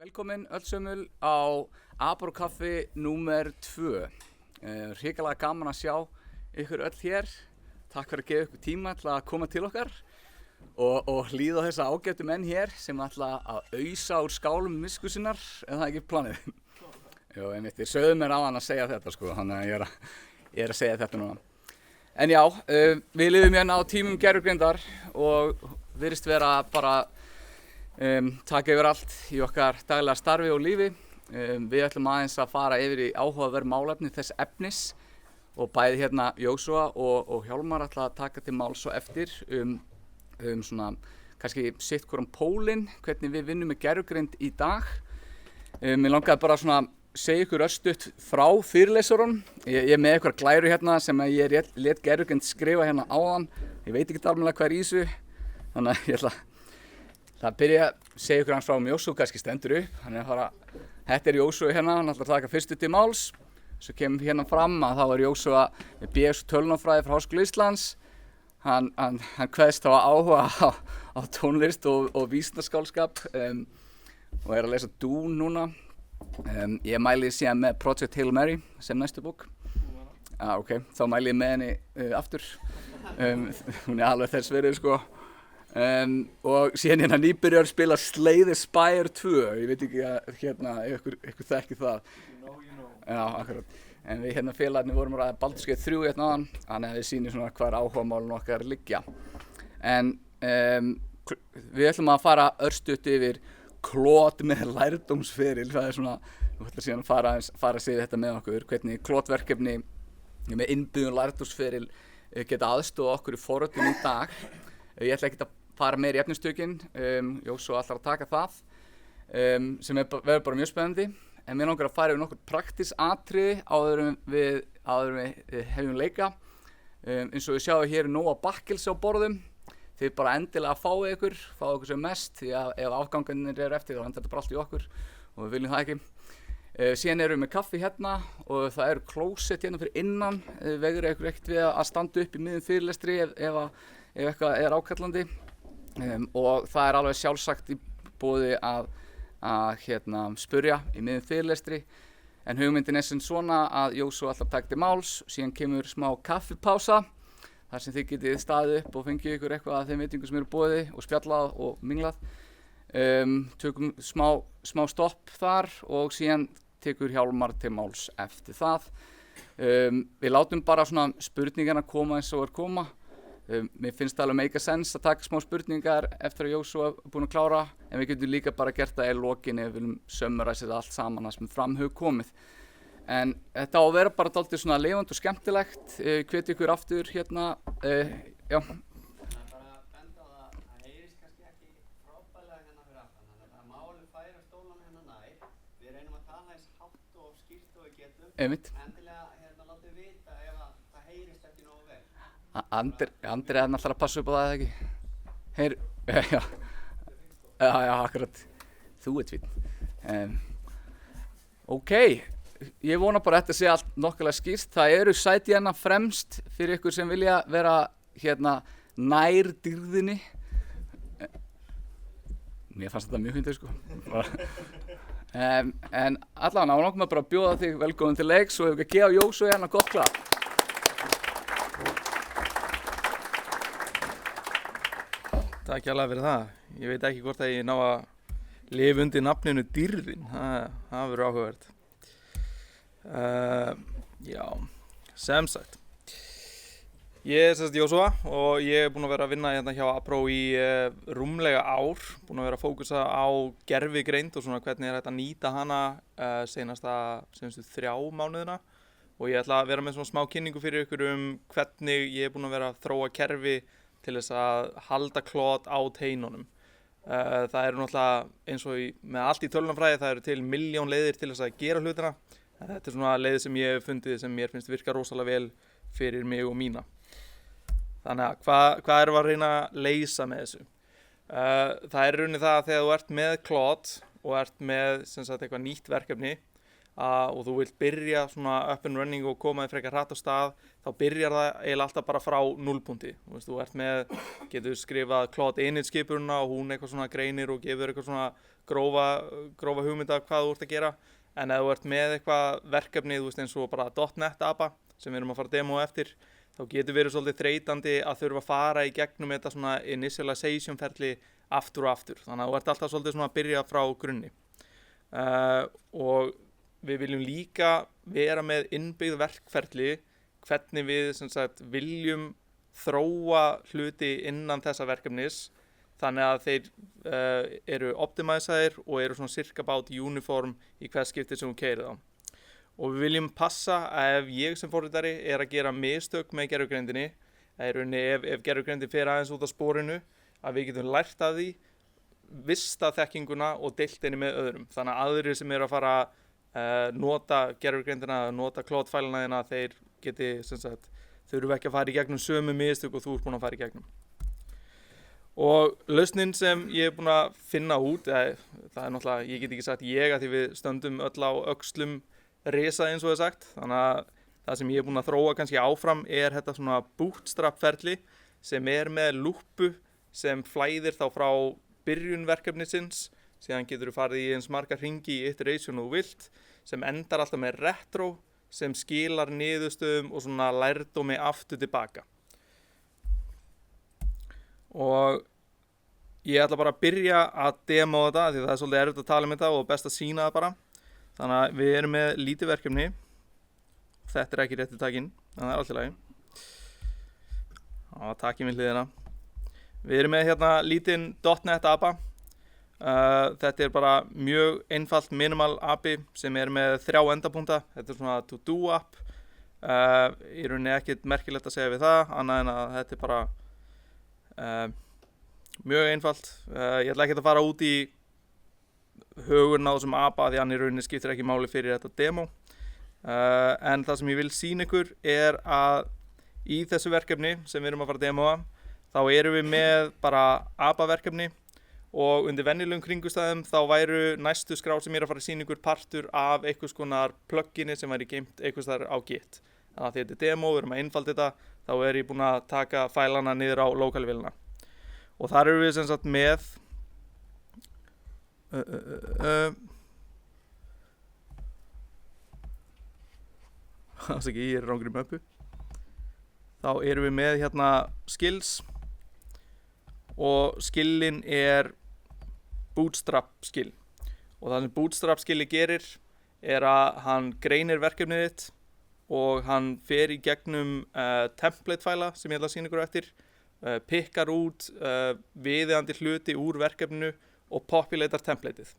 Velkomin öll sömul á Abrokaffi númer 2. Hrikalega gaman að sjá ykkur öll hér. Takk fyrir að gefa ykkur tíma til að koma til okkar og hlýða á þessa ágætu menn hér sem ætla að ausa úr skálum misku sinnar, en það er ekki planið. Jú, einmitt, þið sögðu mér áðan að segja þetta sko, þannig að ég er að segja þetta núna. En já, við lifum hérna á tímum gervigreindar og virðist vera bara taka yfir allt í okkar daglega starfi og lífi. Við ætlum aðeins að fara yfir í áhugaverð málefni þess efnis og bæði hérna Jósúa og Hjálmar ætla að taka til máls og eftir svona kannski sitt hvorum pólinn, hvernig við vinnum með gervigreind í dag. Mér langaði bara svona segja ykkur örstutt frá fyrirlesurunum. Ég er með eitthvað glæru hérna sem ég lét gervigreind skrifa hérna áðan. Ég veit ekki alveg hvað er í þessu, þannig að ég ætla að byrja að segja ykkur hans frá Jósúa, kannski stendur upp. Þetta er Jósúa hérna, hann ætlar að taka fyrstu til máls. Svo kemur hérna fram að þá er Jósúa með BS tölvunarfræði frá Háskóla Íslands. Hann kveðst á áhuga á tónlist og vísindaskáldskap og er að lesa Dune núna. Ég mæli síðan með Project Hail Mary sem næstu bók. Ok, þá mæli ég með henni aftur. Hún er alveg þess verið sko. Og síðan hérna nýbyrjar spila Slay the Spire 2. Ég veit ekki að hérna ef ykkur þekki það. You know. Já, akkurat. En við hérna félagarnir vorum að Baldur's Gate 3 hérna áðan, þannig að við sýnum svona hvar áhugamálin okkar liggja. En við ætlum að fara örstutt yfir Claude með lærdómsferil. Það er svona, við ætlum síðan að fara að segja þetta með okkur, hvernig Claude-verkefni með innbyggðum lærdómsferil geta aðstoða okkur í forritum í dag. Ég ætla ekki að fara meir í efnistökin, Jósúa ætlar að taka það, sem verður bara mjög spennandi. En mér langar að fara yfir nokkur praktísk atriði áður en við hefjum leika. Eins og við sjáum hér nóg af bakkels á borðum. Þið bara endilega fáið ykkur sem mest, því að ef afgangarnir eru eftir þá endur þetta bara allt í okkur og við viljum það ekki. Síðan erum við með kaffi hérna og það eru klósett hérna fyrir innan. Veigrið ykkur ekkert við að standa upp í miðjum fyrirlestri ef eitthvað er ákallandi. Og það er alveg sjálfsagt í boði að spurja í miðjum fyrirlestri. En hugmyndin er sem svona að Jósúa ætlar að taka til máls, síðan kemur smá kaffipása þar sem þið getið staðið upp og fengið ykkur eitthvað af þeim veitingum sem eru í boði og spjallað og minglað. Tökum smá stopp þar og síðan tekur Hjálmar til máls eftir það. Við látum bara svona spurningarna koma eins og koma. Mér finnst það alveg make sense að taka smá spurningar eftir að Jósúa er búinn að klára, en við getum líka bara gert það í lokinni ef við viljum summarize þetta allt saman það sem fram hefur komið. En þetta á að vera bara dálítið svona lifandi og skemmtilegt. Hvet ykkur aftur hérna, já. Það er bara að benda á það heyrist kannski ekki frábærlega hérna fyrir aftan, þannig að það má alveg færa stólana hérna nær. Við reynum að tala eins hátt og skýrt og við getum. Einmitt. Endilega látið vita ef að það heyrist ekki nógu vel. Andri er náttúrulega að passa upp á það, eða ekki? Já, akkurat. Þú ert fínn. Ok, ég vona bara að þetta sé allt nokkulega skýrt. Það eru sæti hérna fremst fyrir ykkur sem vilja vera hérna nær dýrðinni. Mér fannst þetta mjög fyndið sko. En allavega, ná langar maður bara að bjóða þig velkomin til leiks og ef við gefa Jósúa hérna gott klapp. Takk hérlega fyrir það. Ég veit ekki hvort að ég ná að lifa undir nafninu Dýrðin. Það verður áhugavert. Já, sem sagt. Ég er sem sagt Jósúa og ég er búinn að vera að vinna hérna hjá Apró í rúmlega ár. Búinn að vera að fókusa á gervigreind og svona hvernig er hægt að nýta hana senastu 3 mánuðina. Og ég ætla að vera með svona smá kynningu fyrir ykkur hvernig ég er búinn að vera að þróa kerfi til þess að halda Claude á teinunum. Það eru náttúrulega eins og með allt í tölvunarfræði, það eru til milljón leiðir til þess að gera hlutina. Þetta er svona leið sem ég hef fundið sem mér finnst virka rosalega vel fyrir mig og mína. Þannig að hvað erum við að reyna að leysa með þessu? Það er rauninni það að þegar þú ert með Claude og ert með sem sagt eitthvað nýtt verkefni, og þú vilt byrja svona up and running og koma þér frekar hratt á stað, þá byrjar það eiginlega alltaf bara frá núllpunkti. Þú ert með, getur skrifað Claude Init skipurina og hún eitthvað svona greinir og gefur eitthvað svona grófa hugmynda hvað þú ert að gera. En ef þú ert með eitthvað verkefni, eins og bara .NET APA sem við erum að fara að demo eftir, þá getur verið svolítið þreytandi að þurfa að fara í gegnum þetta svona initialization ferli aftur og aftur. Þannig að þú ert alltaf svolítið svona að byrja frá grunni. Og við viljum líka vera með innbyggð verkferli hvernig við sem sagt viljum þróa hluti innan þessa verkefnis þannig að þeir eru optimæsaðir og eru svona cirka bát uniform í hvers skipti sem þú keyrir þá. Og við viljum passa að ef ég sem forritari er að gera mistök með gervigreindinni, ef gervigreindin fer aðeins út af sporinu, að við getum lært af því, vista þekkinguna og deilt henni með öðrum. Þannig að aðrir sem eru að fara nota gervigreindina, nota Claude-fælana þína, þeir geti sem sagt, þurfa ekki að fara í gegnum sömu mistök og þú ert búin að fara í gegnum. Og lausnin sem ég er búin að finna út, það er náttúrulega, ég get ekki sagt ég að því við stöndum öll á öxlum risa eins og það sagt, þannig að það sem ég er búin að þróa kannski áfram er þetta svona bootstrap-ferli sem er með lúppu sem flæðir þá frá byrjun verkefnisins, síðan getur þú farið í eins marga hringi í iteration og þú vilt, sem endar alltaf með retro sem skilar niðurstöðum og svona lærdómi aftur tilbaka. Og ég ætla bara að byrja að demo þetta því það er svolítið erfitt að tala um þetta og best að sýna það bara. Þannig að við erum með lítið verkefni. Þetta er ekki rétti takinn, en það er allt í lagi. Takinn við hliðina. Við erum með hérna lítinn .NET APA. Þetta er bara mjög einfalt minimal API sem er með 3 endapunkta. Þetta er svona to-do app. Í rauninni ekkert merkilegt að segja við það, annað en að þetta er bara mjög einfalt. Ég ætla ekki að fara út í hugurinn á þessum APA því hann í rauninni skiptir ekki máli fyrir þetta demo. En það sem ég vil sýna ykkur er að í þessu verkefni sem við erum að fara að demoa, þá erum við með bara APA-verkefni og undir venjulegum kringumstæðum þá væru næstu skrár sem ég er að fara að sýna ykkur partur af einhvers konar plugini sem væri geymt einhvers þar á Git. Þannig að þetta er demo, við erum að einfalda þetta, þá er ég búinn að taka fælana niður á lokalvélina. Og þar erum við sem sagt með ég er rangri möppu. Þá erum við með hérna skills og skillin er bootstrap skill. Og það sem bootstrap skilli gerir er að hann greinir verkefnið þitt og hann fer í gegnum template fæla sem ég ætla að sýna ykkur eftir, pikkar út viðeigandi hluti úr verkefninu og populatar templateið.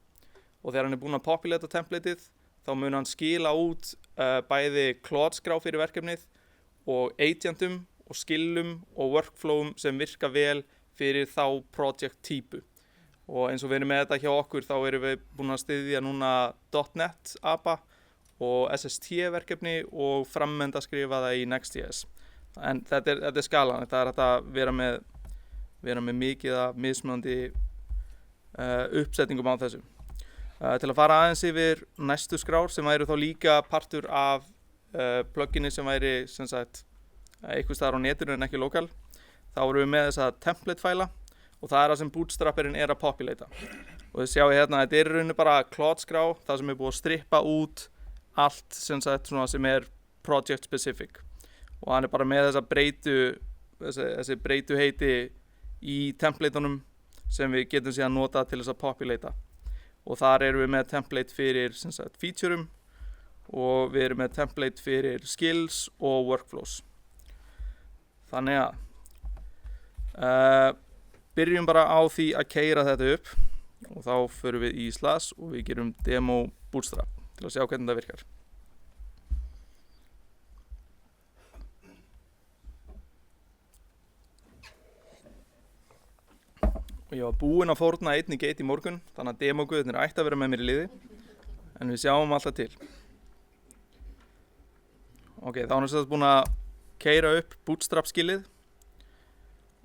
Og þegar hann er búinn að populata templateið, þá mun hann skila út bæði Claude skrá fyrir verkefnið og agentum og skillum og workflowum sem virka vel fyrir þá project típu. Og eins og við erum með þetta hjá okkur, þá erum við búin að styðja núna .NET APA og SST verkefni og framenda skrifa það í Next.js. En þetta er skalan, þetta er að vera með mikið af mismunandi uppsetningum á þessu. Til að fara aðeins yfir næstu skrár sem væru þá líka partur af plugini sem væri sem sagt einhvers staðar á netinu en ekki lokal, þá erum við með þessa template fæla og það er það sem bootstrapperinn er að populata. Og þið sjáu hérna, þetta er í rauninni bara Claude skrá, það sem er búið að strippa út allt sem sagt svona sem er project specific. Og hann er bara með þessi breytu heiti í templateunum sem við getum síðan nota til þess að populata. Og þar erum við með template fyrir sem sagt featureum og við erum með template fyrir skills og workflows. Þannig að byrjum bara á því að keyra þetta upp og þá förum við í slash og við gerum demo bootstrap til að sjá hvernig það virkar. Og ég var búinn að fórna einni gate í morgun, þannig að demoguðirnir ætti að vera með mér í liði, en við sjáum alltaf til. Ok, þá erum við búin að keyra upp bootstrap skillið.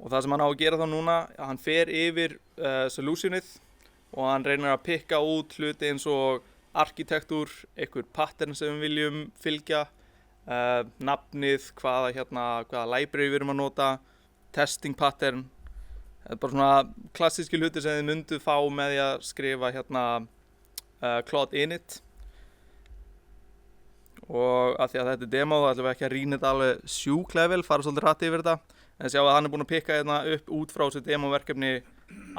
Og það sem hann á að gera þá núna, hann fer yfir solutionið og hann reynir að pikka út hluti eins og arkitektúr, einhver pattern sem við viljum fylgja, nafnið, hvaða library við erum að nota, testing pattern. Þetta er bara svona klassíski hluti sem þið mynduð fá með því að skrifa Claude Init. Og af því að þetta er demo þá ætlum við ekki að rýna þetta alveg sjúklega vel, fara svolítið hratt yfir þetta. En sjá að hann er búinn að pikka upp út frá þessu demoverkefni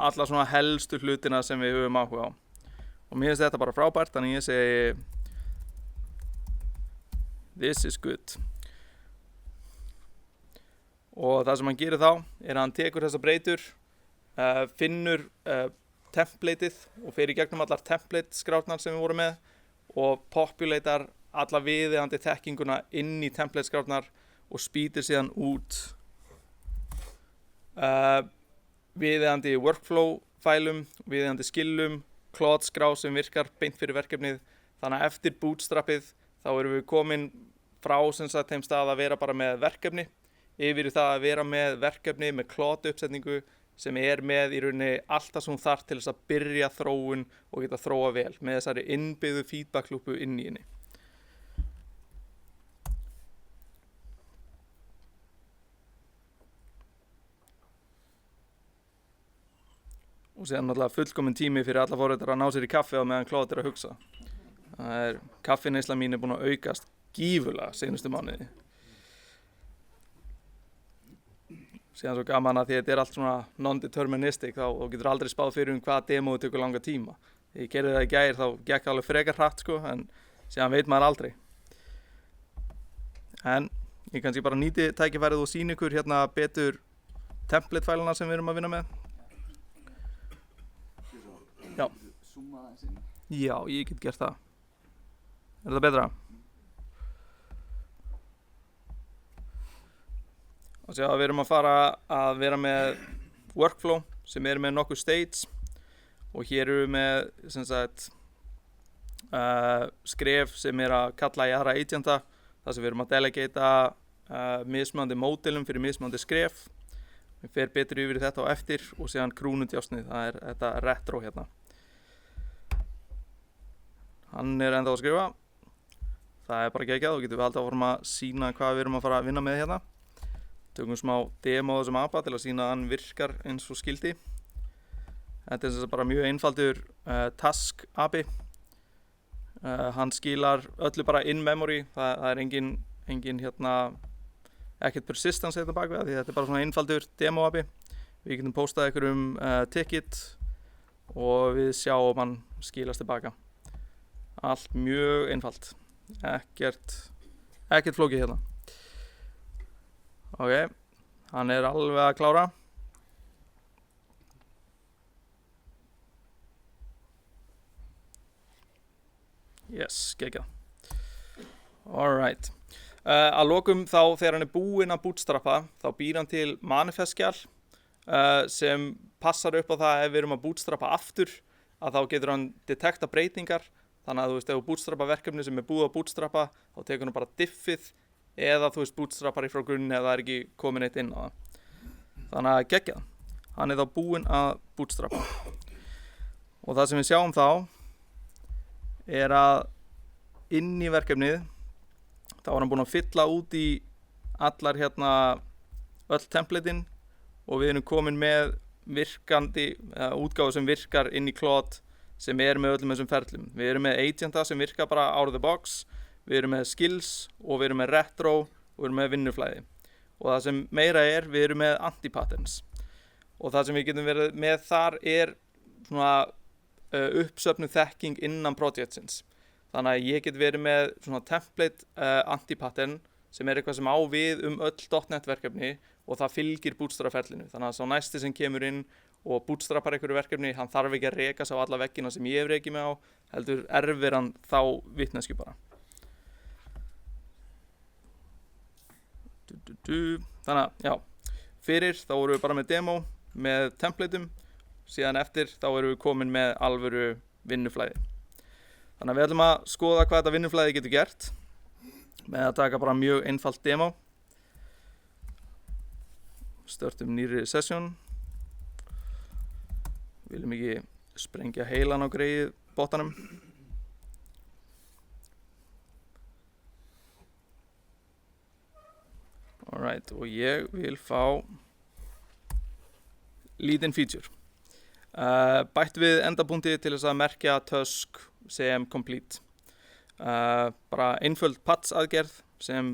alla svona helstu hlutina sem við höfum áhuga á. Og mér finnst þetta bara frábært, þannig ég segi this is good. Og það sem hann gerir þá er að hann tekur þessar breytur, finnur templateið og fer í gegnum allar template skrárnar sem við vorum með og populatar alla viðeigandi þekkinguna inn í template skrárnar og spýtir síðan út viðeigandi workflow fælum, viðeigandi skillum, Claude skrá sem virkar beint fyrir verkefnið. Þannig að eftir bootstrapið þá erum við komin frá þeim stað að vera bara með verkefni yfir í það að vera með verkefni með Claude uppsetningu sem er með í rauninni allt það sem hún þarf til þess að byrja þróun og geta þróa vel með þessari innbyggðu feedback loopu inn í henni. Og síðan náttúrulega fullkominn tími fyrir alla forritar að ná sér í kaffi á meðan Claude er að hugsa. Kaffineysla mín er búin að aukast gífurlega seinustu mánuði. Síðan svo gaman að því þetta er allt svona non-deterministic þá getur aldrei spáð fyrir hvaða demóið tekur langa tíma. Þegar ég gerði það í gær þá gekk það alveg frekar hratt sko, en síðan veit maður aldrei. En ég kannski bara nýti tækifærið og sýni ykkur betur template-fæluna sem við erum að vinna með. Já. Já, ég get gert það. Er það betra? Og sjá að við erum að fara að vera með workflow sem er með nokkuð stage og hér erum við með skref sem er að kalla í aðra agenta þar sem við erum að delegata mismunandi módelum fyrir mismunandi skref. Við fer betur yfir þetta á eftir og síðan krúnudjásnið, það er þetta retro hérna. Hann er ennþá að skrifa. Það er bara geggjað og getum við haldið áfram að sýna hvað við erum að fara að vinna með hérna. Tökum smá demo á þessum apa til að sýna að hann virkar eins og skildi. Þetta er bara mjög einfaldur task api. Hann skilar öllu bara in memory. Það er engin ekkert persistence hérna bakvið því þetta er bara svona einfaldur demo api. Við getum postað ykkur ticket og við sjáum hann skilast tilbaka. Allt mjög einfalt. Ekkert flókið hérna. Ok, hann er alveg að klára. Yes, geggjað. Alright. Að lokum þá þegar hann er búinn að bootstrappa þá býr hann til manifestskjal sem passar upp á það ef við erum að bootstrappa aftur að þá getur hann detekta breytingar. Þannig að ef þú bootstrappa verkefni sem er búið að bootstrappa þá tekur hann bara diffið eða bootstrappar frá grunni ef það er ekki komin eitt inn á það. Þannig að geggjað. Hann er þá búinn að bootstrappa. Og það sem við sjáum þá er að inn í verkefnið þá er hann búinn að fylla út í allar öll templatein og við erum komin með virkandi útgáfu sem virkar inn í Claude sem er með öllum þessum ferlum. Við erum með agenta sem virkar bara out of the box, við erum með skills og við erum með retro og við erum með vinnuflæði. Og það sem meira er, við erum með anti-patterns. Og það sem við getum verið með þar er svona uppsöfnuð þekking innan projectsins. Þannig að ég get verið með svona template anti-pattern sem er eitthvað sem á við öll .NET verkefni og það fylgir bootstrap-ferlinu. Þannig að sá næsti sem kemur inn og bootstrappar einhverju verkefni, hann þarf ekki að rekast á alla veggina sem ég hef rekið mig á, heldur erfir hann þá vitneskju bara. Þannig að, já, fyrir þá vorum við bara með demo, með templateum, síðan eftir þá erum við komin með alvöru vinnuflæði. Þannig að við ætlum að skoða hvað þetta vinnuflæði getur gert, með að taka bara mjög einfalt demo. Störtum nýrri session. Viljum ekki sprengja heilan á greið bótanum. Alright, og ég vil fá lítinn feature. Bætt við endapunkti til þess að merkja Tusk sem complete. Bara einföld patch aðgerð sem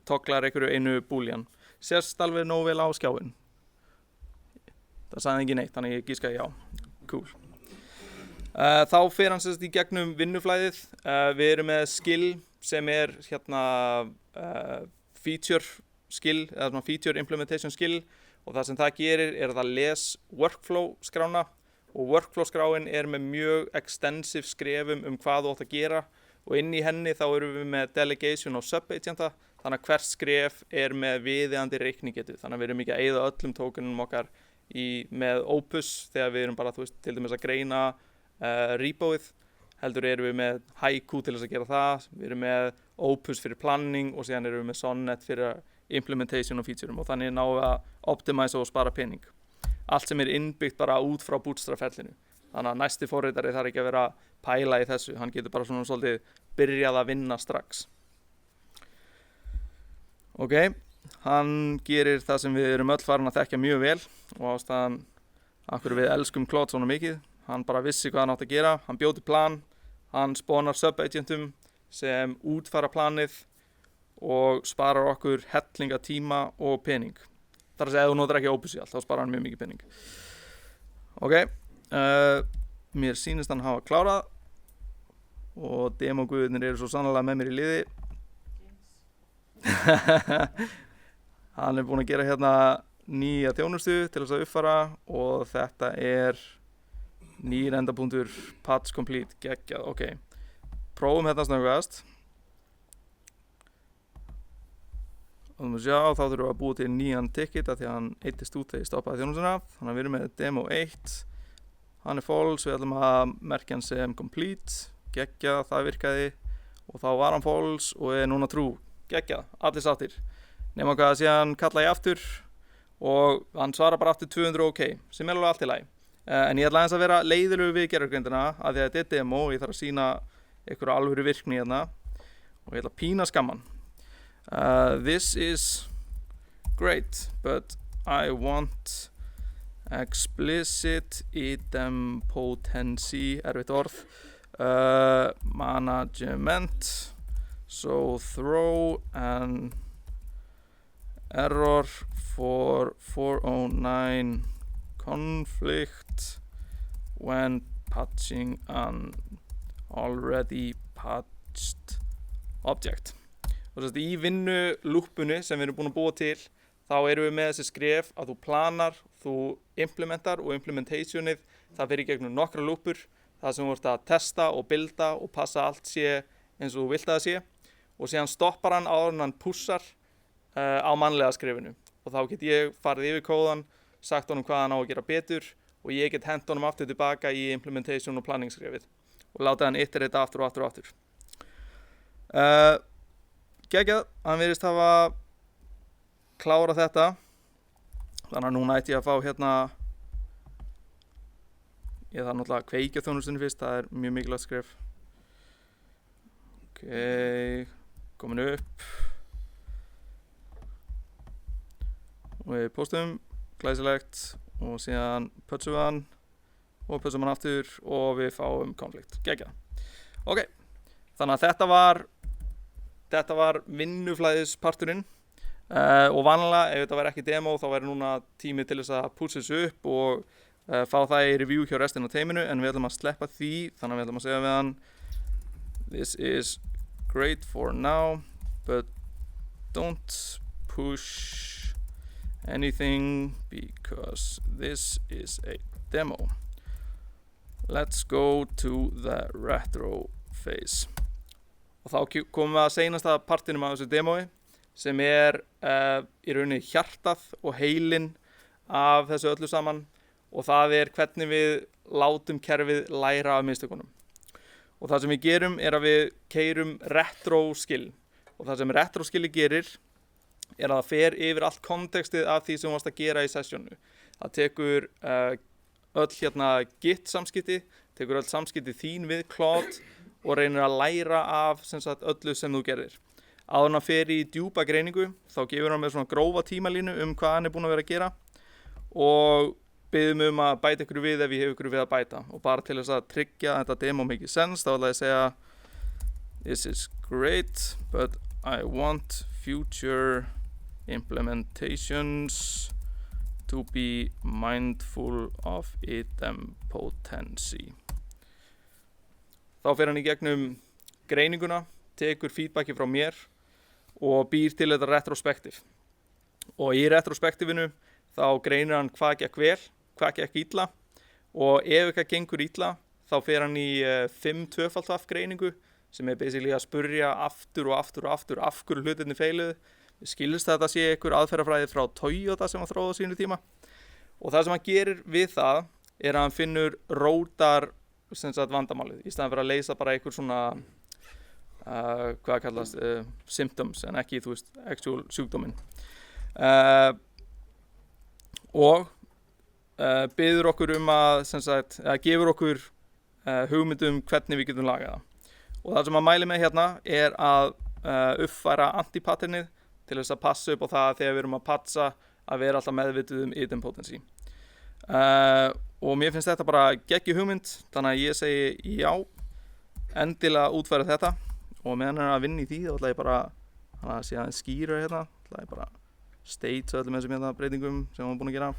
toglar einhverju einu boolean. Sérst alveg nóg vel á skjáin. Það sagði ekki neitt, þannig ég gískaði já. Cool. Þá fer hann sérst í gegnum vinnuflæðið. Við erum með skill sem hérna feature skill, eða svona feature implementation skill, og það sem það gerir að það les workflow skrána, og workflow skráin með mjög extensive skrefum hvað þú átt að gera, og inn í henni þá erum við með delegation og subagenta, þannig að hvert skref með viðeigandi reiknigetu, þannig að við erum ekki að eyða öllum tókunum okkar með Opus þegar við erum bara, þú veist, til dæmis að greina repoið, heldur erum við með Haiku til þess að gera það, við erum með Opus fyrir planning og síðan erum við með Sonnet fyrir implementation og featureum, og þannig náum við að optimize og spara pening. Allt sem innbyggt bara út frá Bootstrap-ferlinu. Þannig að næsti forritari þarf ekki að vera að pæla í þessu, hann getur bara svona svolítið byrjað að vinna strax. Ok, hann gerir það sem við erum öll farin að þekkja mjög vel, og ástæðan af hverju við elskum Claude svona mikið. Hann bara vissi hvað hann átti að gera, hann bjó til plan, hann spawnar subagentum sem útfæra planið og sparar okkur hellinga tíma og pening. Það að segja, ef þú notar ekki Opus í allt, þá sparar hann mjög mikið pening. Ok, mér sýnist hann hafa klárað og demoguðirnir eru svo sannlega með mér í liði. Hann búinn að gera hérna nýja þjónustu til þess að uppfæra, og þetta nýr endapunktur patch complete geggjað. Ok, prófum hérna snöggast. Og þú sjá, þá þurfum við að búa til nýjan ticket af því að hann eittist út þegar ég stoppaði þjónustuna. Þannig að við erum með demo 1. Hann false, við ætlum að merkja hann sem complete. Geggjað, það virkaði. Og þá var hann false og núna true. Geggjað, allir sáttir. Nema hvað, síðan kalla ég aftur og hann svarar bara aftur 200 ok, sem alveg allt í lagi. En ég ætla aðeins að vera leiðilegur við gerðargreindina af því að þetta demo og ég þarf að sýna einhverju alvöru virkni hérna. Og ég ætla að pína skamman. This is great, but I want explicit idempotency, erfitt orð, management, so throw an error for 409 conflict when patching an already patched object. Og þess að í vinnu lúppunni sem við erum búin að búa til, þá erum við með þessi skref að þú planar, þú implementar, og implementationið, það fer í gegnum nokkra lúppur, það sem þú ert að testa og builda og passa allt sé eins og þú vilt að það sé, og síðan stoppar hann áður en hann pushar á mannlega skrefinu, og þá get ég farið yfir kóðan, sagt honum hvað hann á að gera betur, og ég get hent honum aftur tilbaka í implementation og planning skrefið, og láta hann iterata aftur og aftur og aftur. Geggjað, hann virðist hafa klárað þetta, þannig að núna ætti ég að fá hérna, ég þarf náttúrulega að kveikja þjónustunni fyrst, það mjög mikilvægt skref. Ok, komin upp, og við postum, glæsilegt, og síðan pötsum við hann, og pötsum hann aftur, og við fáum konflikt. Geggjað. Ok, þannig að þetta var vinnuflæðisparturinn, og vanlega ef þetta væri ekki demo þá væri núna tími til þess að pússa þessu upp og fá það í review hjá restin af teiminu, en við ætlum að sleppa því, þannig að við ætlum að segja við hann this is great for now, but don't push anything because this is a demo. Let's go to the retro phase. Og þá komum við að seinasta partinum af þessu demói, sem í rauninni hjartað og heilinn af þessu öllu saman, og það hvernig við látum kerfið læra af mistökunum. Og það sem við gerum að við keyrum retro skill, og það sem retro skilli gerir að það fer yfir allt kontekstið af því sem þú varst að gera í sessjónu. Það tekur öll hérna Git samskipti, tekur öll samskipti þín við Claude og reynir að læra af sem sagt, öllu sem þú gerðir. Áður en hann fer í djúpa greiningu þá gefur hann með svona grófa tímalínu hvað hann búinn að vera að gera og biður mig að bæta ykkur við ef ég hef ykkur við að bæta og bara til þess að tryggja að þetta demo make sense þá ætla ég að segja this is great but I want future implementations to be mindful of idempotency. Þá fer hann í gegnum greininguna, tekur feedbacki frá mér og býr til þetta retrospektiv. Og í retrospektivinu þá greinir hann hvað gekk vel, hvað gekk illa og ef eitthvað gengur illa þá fer hann í 5-2-af greiningu sem basically að spurja aftur og aftur og aftur af hverju hlutirnir feiluðu. Skilst þetta sé einhver aðferðafræði frá Toyota sem hann þróði á sínu tíma. Og það sem hann gerir við það að hann finnur rótar vandamálið í staðan fyrir að leysa bara einhver svona hvað kallast symptoms en ekki actual sjúkdóminn. Og biður okkur að gefur okkur hugmynd hvernig við getum lagað það. Og það sem hann mælir með hérna að uppfæra antipatternið til þess að passa upp á það þegar við erum að patsa að vera alltaf meðvituð idempotency. Og mér finnst þetta bara geggjuð hugmynd, þannig að ég segi já, endilega útfæra þetta og meðan hann að vinna í því þá ætla ég bara að sé aðeins skýra hérna, ætla ég bara state öllum þessum breytingum sem hann búinn að gera.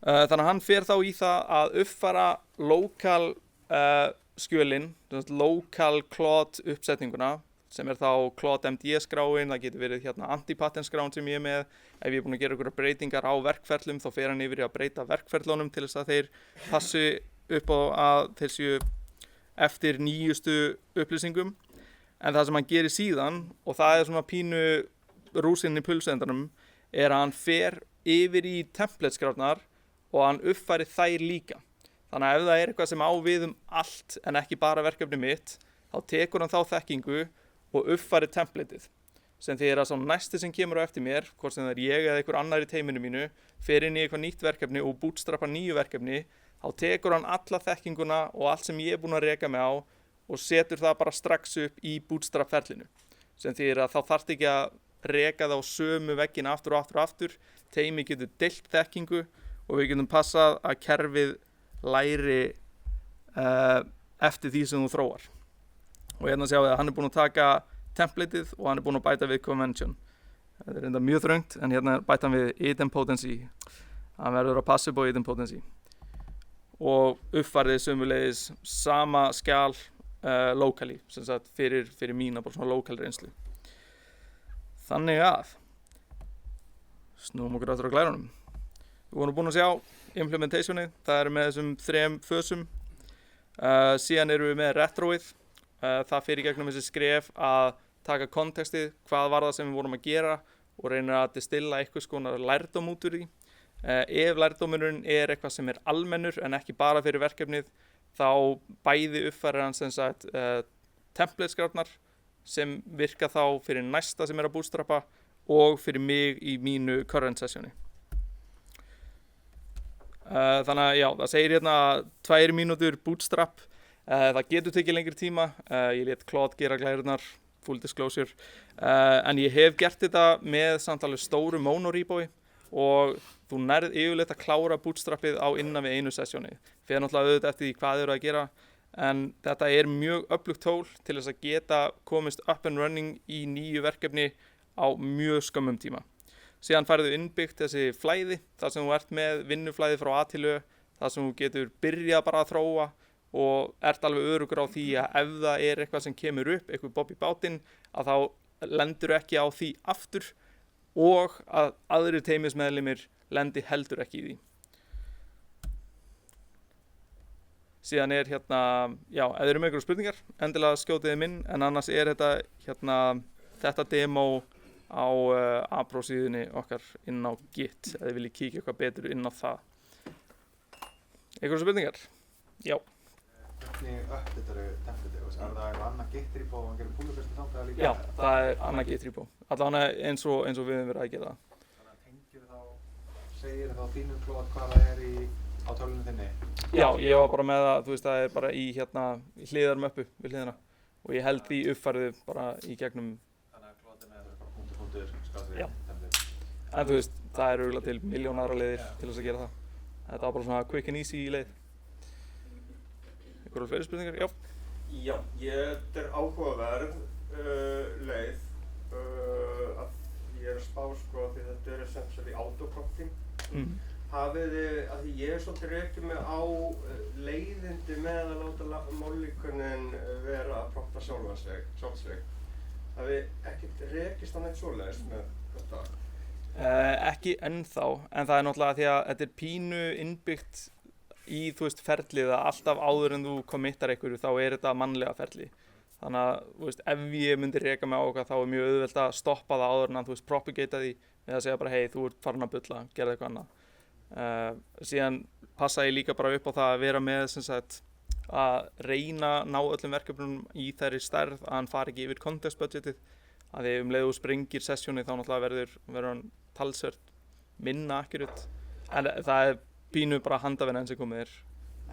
Þannig að hann fer þá í það að uppfæra local skjölin, local Claude uppsetninguna sem þá Claude MD skráin, það getur verið antipattern skráin sem ég með. Ef ég búinn að gera einhverjar breytingar á verkferlum þá fer hann yfir í að breyta verkferlunum til þess að þeir passi upp á að þeir séu eftir nýjustu upplýsingum. En það sem hann gerir síðan, og það svona pínu rúsinn í pulsendanum, að hann fer yfir í template skrárnar og hann uppfærir þær líka. Þannig að ef það eitthvað sem á við allt en ekki bara verkefni mitt, þá tekur hann þá þekkingu og uppfærir templateið. Sem því að sá næsti sem kemur á eftir mér, hvort sem það ég eða einhver annar í teiminu mínu, fer inn í eitthvað nýtt verkefni og bootstrapar nýju verkefni, þá tekur hann alla þekkinguna og allt sem ég búinn að reka mig á og setur það bara strax upp í bootstrap-ferlinu. Sem því að þá þarf ekki að reka það á sömu veggina aftur og aftur og aftur. Teimi getur deilt þekkingu og við getum passað að kerfið læri eftir því sem þú þróar. Og hérna sjáum við að hann búinn að taka templateið og hann búinn að bæta við convention. Þetta reynda mjög þröngt en hérna bæta hann við idempotency. Hann verður að passa upp á idempotency. Og uppfærið sömuleiðis sama skjal locally, sem sagt fyrir mína bara svona local reynslu. Þannig að snúum okkur aftur á glærunum. Við vorum búin að sjá implementationi, það með þessum 3 fösum. Síðan erum við með retroið. Það fyrir gegnum þessi skref að taka kontekstið, hvað var það sem við vorum að gera og reyna að distilla eitthvað konar lærdóm út úr því. Ef lærdómurinn eitthvað sem almennur en ekki bara fyrir verkefnið, þá bæði uppfærir hann template skrárnar sem virka þá fyrir næsta sem að bootstrappa og fyrir mig í mínu current sessioni. Þannig að já, það segir hérna 2 mínútur bootstrap. Það getur tekið lengri tíma. Ég lét Claude gera glærurnar, full disclosure. En ég hef gert þetta með samtalið stóru monorepo og þú nærð yfirleitt að klára bootstrappið á innan við einu sessioni. Fyrir náttúrulega auðvitað eftir því hvað eru að gera. En þetta mjög öflugt tól til þess að geta komist up and running í nýju verkefni á mjög skömmum tíma. Síðan færðu innbyggt þessi flæði, þar sem þú ert með vinnuflæði frá A til Ö, þar sem þú getur byrjað bara að þróa og ert alveg öruggur á því að ef það eitthvað sem kemur upp, eitthvað bobb í bátinn, að þá lendur ekki á því aftur og að aðrir teymismeðlimir lendi heldur ekki í því. Síðan hérna, já, ef þið eru með einhverjar spurningar, endilega skjótið þeim inn, en annars þetta demo á Apro síðunni okkar inn á Git, ef þið viljið kíkja eitthvað betur inn á það. Einhverjar spurningar? Já. Hvernig uppdateru templateið? Það annað Git repo og hann gerir pull-requesti samt eða líka? Já, það annað Git repo. Allavega eins og við höfum verið að gera það. Þannig að tengir segir þá þínum Claude hvað það á tölvunni þinni? Já, ég var bara með það, þú veist, það bara í hliðarmöppu við hliðina og ég held því uppfærið bara í gegnum Twitter, skapið Já. template. En þú veist, það er örugglega til milljón aðra leiðir til þess að gera það. Þetta var bara svona quick and easy leið. Einhverjar fleiri spurningar? Já. Já, þetta er áhugaverð leið að ég er að spá sko því þetta er essentially autoprompting. Hafið þið, að því ég er svolítið rekið mig á leiðindi með að láta málíkunin vera að prompta sjálfsveg. Hafið ekkert rekist á neitt svoleiðis með þetta? Ekki ennþá, en það er náttúrulega því að þetta er pínu innbyggt í, þú veist, ferlið að alltaf áður en þú committar einhverju þá er þetta mannlega ferli. Þannig að, þú veist, ef ég myndi reka mig á okkar þá er mjög auðvelt að stoppa það áður en að, þú veist, propagata því með að segja bara, hei, þú ert farin að bulla, gerðu eitthvað annað. Síðan passa ég líka bara upp á það að vera með, sem sagt, að reyna að ná öllum verkefnum í þeirri stærð að hann fari ekki yfir context budgetið. Að því leið þú sprengir sessjóni þá náttúrulega verður hann talsvert minna accurate. En það er pínu bara handavinna enn sem komið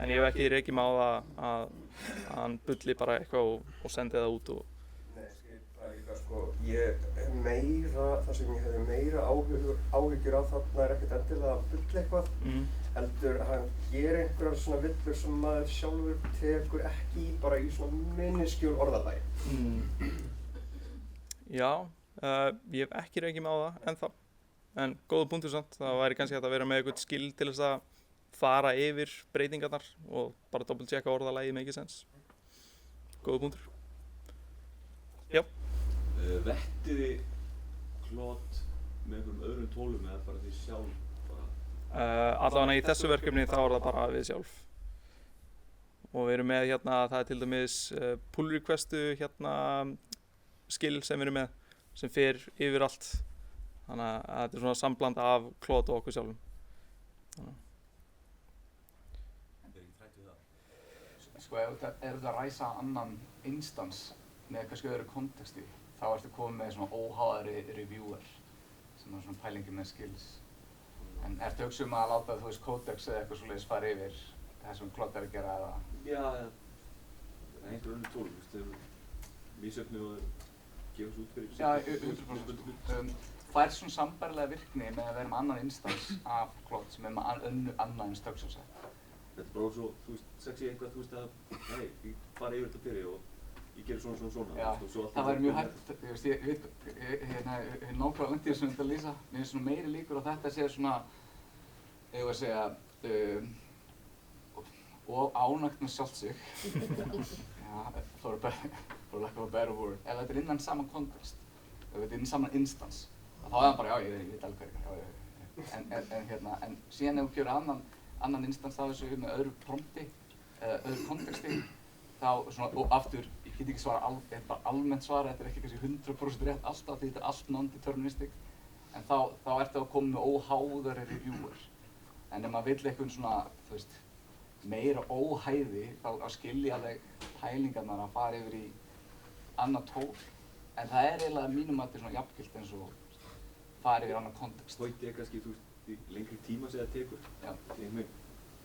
en ég hef ekki rekið mig á það að hann bulli bara eitthvað og sendi það út og... Nei, það er líka sko, það sem ég hefði meira áhyggjur af þarna er ekkert endilega að bulla eitthvað, heldur hann gerir einhverjar svona villur sem maður sjálfur tekur ekki í bara í svona minniskjól orðalagi. Já, ég hef ekki rekið mig á það ennþá, en góða punktur samt, það væri kannski hægt að vera með eitthvað skill til þess að fara yfir breytingarnar og bara double-checka orðalagið make sense. Góða punktur. Já. Vettiði Claude með einhverjum öðrum tólum eða bara því sjálf bara? Allavega í þessu verkefni þá er það bara við sjálf. Og við erum með hérna, það er til dæmis pull requestu hérna skill sem við erum með sem fer yfir allt. Þannig að þetta er svona sambland af Claude og okkur sjálfum. Sko, ef þú að ræsa annan instans með kannski öðru konteksti, þá ertu komið með svona óháðari reviewer sem er svona pælingi með skills. En ertu hugsa að láta, þú veist, Codex eða eitthvað svoleiðis fara yfir það sem Claude er að gera eða? Já, einhver önnur tól, þú veist, misjöfnu og gefa svo út fyrir Já, 100%. Fær svona sambærilega virkni með að vera með annan instans af Claude sem er með annað instruction set. Þetta er bara svo, þú veist, sexy eitthvað, þú veist að, hei, ég fara yfir þetta fyrir og ég gerir svona. Já, það væri mjög hægt, þú veist, ég veit nákvæmlega undir sem þetta lýsa. Mér finnst svona meiri líkur að þetta sé svona, ég var að segja, og ánægt með sjálft sig. Já, for lack of a better word. Ef þetta er innan sama kontekst, ef þetta er innan saman instans, þá er það bara, já, ég veit alveg hverju, en síðan ef þú gjör annan instans af þessu með öðru prompti, öðru konteksti, þá svona, og aftur, ég get ekki svara, bara almennt svara, þetta er ekki kannski 100% rétt alltaf, því þetta er allt non-deterministic, en þá ertu að koma með óháðari reviewer. En ef maður vill eitthvað svona, þú veist, meira óhæði, þá skilja alveg pælingarnar að fara yfir í annað tól, en það er eiginlega mínum að þetta er svona jafngilt eins og fara yfir annan kontekst. Þú er kannski, þú veist, í lengri tíma sem það tekur. Já. Því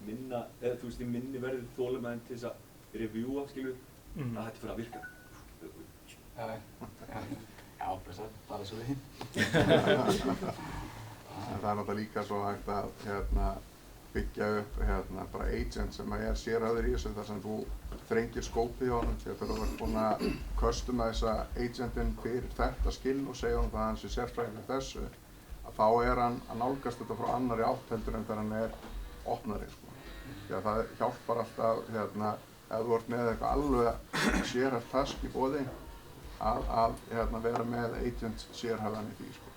minna, eða þú veist, í minni verður þolinmæðin til þess að reviewa, skilur, að þetta fyrir að virka. Já, blessað, bara svo við hinn. En það er náttúrulega líka svo hægt að byggja upp bara agent sem er sérhæfður í þessu þar sem þú þrengir skópið hjá honum þegar þú ert búinn að customiza agentinn fyrir þetta skill og segja honum að hann sé sérfræðingur þessu, að þá er hann að nálgast þetta frá annarri átt heldur en þegar hann er opnari, sko. Því að það hjálpar alltaf, ef þú ert með eitthvað alveg sérhæft task í boði, að vera með agent sérhæfðan í því, sko.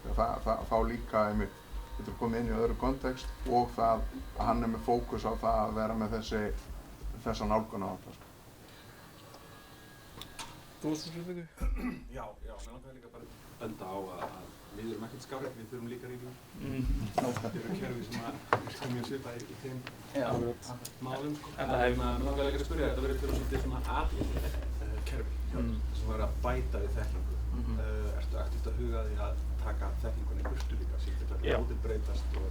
Því að þá líka einmitt getur komið inn í öðru kontekst og það að hann er með fókus á það að vera með þessa nálgun á þetta, sko. Þú varst að spyrja? Já, mér langaði líka bara að benda á að við erum ekkert skárið, við þurfum líka review. Þetta eru kerfi sem mjög svipað í þeim málum. En mér langaði líka að spyrja, þetta verður svolítið svona kerfi sem verður að bæta við þekkingu. Ertu aktíft að huga því að taka þekkingunni burtu líka, sýttir þetta mótið breytast og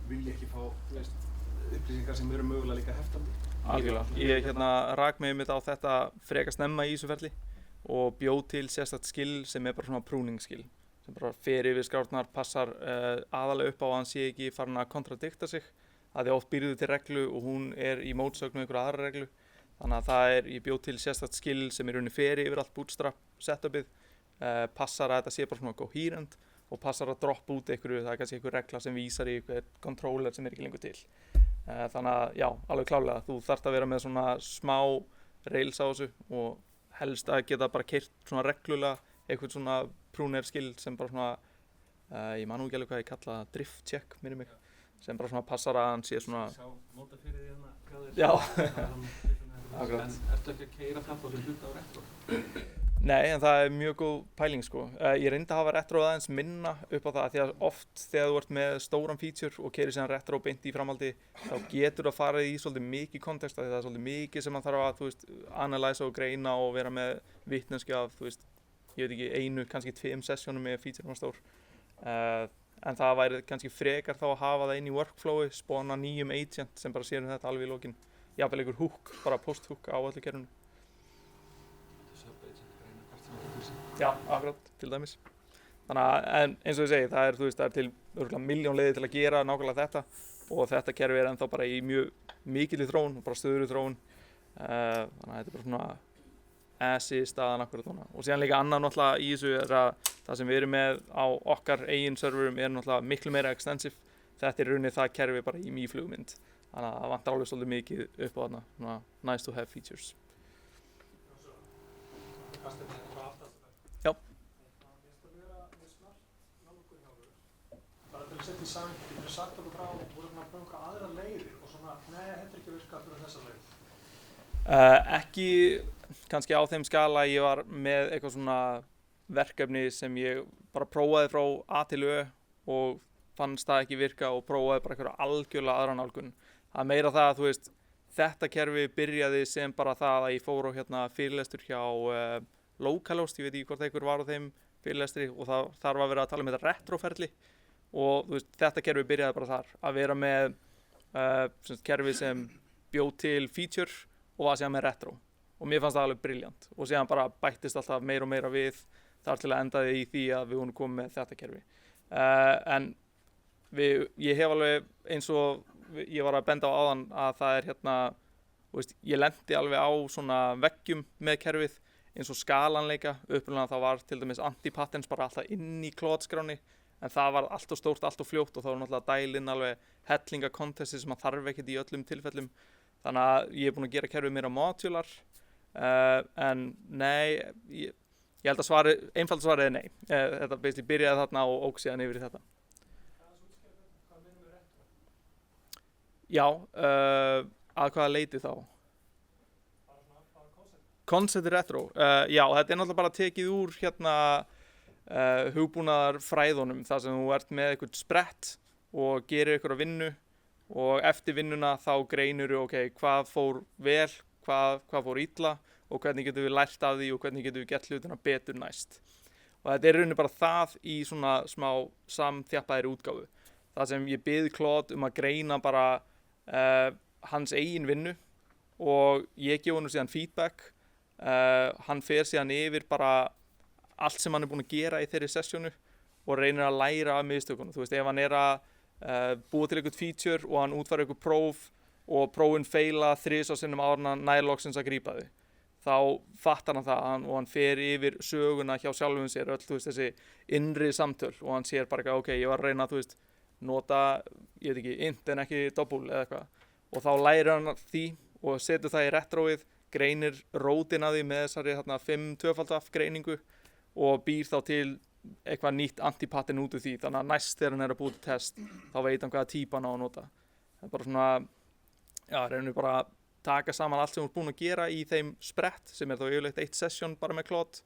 vilja ekki fá, þú veist, upplýsingar sem eru mögulega líka heftandi? Algjörlega. Ég rak mig einmitt á þetta frekar snemma í þessu ferli og bjóð til sérstakt skill sem bara svona pruning skill sem bara fer yfir skrárnar, passar aðalega upp á að hann sé ekki farin að kontradikta sig að því oft býrðu til reglu og hún í mótsögn við einhverja aðra reglu þannig að ég bjóð til sérstakt skill sem rauninni fer yfir allt bootstrap setupið passar að þetta sé bara svona coherent og passar að droppa út einhverju, það kannski einhver regla sem vísar í einhver controller sem ekki lengur til þannig að já, alveg klárlega þú þarft að vera með svona smá rails á þessu og helst að geta bara keyrt svona reglulega eitthvað svona pruner skill sem bara svona ég man nú ekki alveg hvað ég kalla drift check minni mig sem bara svona passar að hann sé svona Sjá móta fyrir því hérna gráðir Já, akkurat En ertu ekki að keyra þetta sem hluta á retro? Nei, en það mjög góð pæling sko. Ég reyndi að hafa retro aðeins minna upp á það því að oft þegar þú ert með stóran feature og keyrir síðan retro beint í framhaldi þá getur það farið í svolítið mikið kontekst því það er svolítið mikið sem man þarf að, þú veist, analysa og greina og vera með vitneskju af, þú veist, ég veit ekki, einu, kannski 2 sessjónum með featureum stór. En það væri kannski frekar þá að hafa það inn í workflowi, spawna nýjum agent sem bara sér þetta alveg í lokin. Jafnvel einhver hook, bara post hook á öllu kerfinu. Já, akkurat, til dæmis. Þannig að, en eins og ég segi, það þú veist, það til örugglega milljón leiðir til að gera nákvæmlega þetta og þetta kerfi ennþá bara í mjög mikilli þróun og bara stöðugri þróun. Þannig að þetta bara svona assi staðan akkurat núna. Og síðan líka annað náttúrulega í þessu að það sem við erum með á okkar eigin serverum náttúrulega miklu meira extensive. Þetta rauninni það kerfi bara í mýflugmynd. Þannig að það vantar alveg svolítið mikið upp á þarna, svona nice to have features. Já. Bara til að setja í samhengi, getur þú sagt okkur frá voru að prófa aðra leiðir og svona, nei, þetta ekki virka fyrir þessa leið? Ekki kannski á þeim skala ég var með eitthvað svona verkefni sem ég bara prófaði frá A til Ö og fannst það ekki virka og prófaði bara eitthvað algjörlega aðra nálgun. Það meira það að þú veist, þetta kerfi byrjaði sem bara það að ég fór á fyrirlestur hjá Localhost, ég veit ekki hvort einhver var á þeim fyrirlestri og þar var verið að tala um þetta retroferli og þú veist, þetta kerfi byrjaði bara þar að vera með kerfi sem bjóð til feature og var síðan með retro og mér fannst það alveg brilliant og síðan bara bættist alltaf meira og meira við þar til að endaði í því að við vorum komið með þetta kerfi en ég hef alveg eins og ég var að benda á áðan að það þú veist, ég lenti alveg á svona veggjum með kerfið eins og skalanleika, upprunalega það var til dæmis anti-patterns bara alltaf inn í klóðskráni en það var allt og stórt, allt og fljótt og þá var náttúrulega dælinn alveg hellinga kontesti sem að þarf ekkert í öllum tilfellum þannig að ég búinn að gera kerfið meira modular en nei, ég held að einfalda svarið er nei þetta basically byrjaði þarna og ók síðan yfir í þetta Já, að hvaða leiti þá? Concept retro, já, þetta náttúrulega bara tekið úr hugbúnaðar fræðunum þar sem þú ert með eitthvað sprett og gerir eitthvað vinnu og eftir vinnuna þá greinur hvað fór vel, hvað fór illa og hvernig getum við lært af því og hvernig getum við gert hlutina betur næst. Og þetta rauninni bara það í svona smá samþjappaðri útgáfu. Það sem ég bið Claude að greina bara hans eigin vinnu og ég gef honum síðan feedback. Hann fer síðan yfir bara allt sem hann búinn að gera í þeirri sessjónu og reynir að læra af mistökunum. Þú veist, ef hann að búa til eitthvað feature og hann útfæra eitthvað próf og prófin feila 3 sinnum áður en hann nær loksins að grípa þau. Þá fattar hann það og hann fer yfir söguna hjá sjálfum sér, öll þú veist, þessi innri samtöl og hann sér bara ég var að reyna að þú veist, nota, ég veit ekki, int en ekki double eða eitthvað. Og þá lærir hann því og setur það í retroið greinir rótin að því með þessari 5-2-af greiningu og býr þá til eitthvað nýtt anti-pattern út úr því þannig að næst þegar hann er að búa til test þá veit hann hvaða típa hann á að nota það er bara svona reynir bara að taka saman allt sem þú ert búin að gera í þeim sprett sem er þá yfirleitt 1 session bara með Claude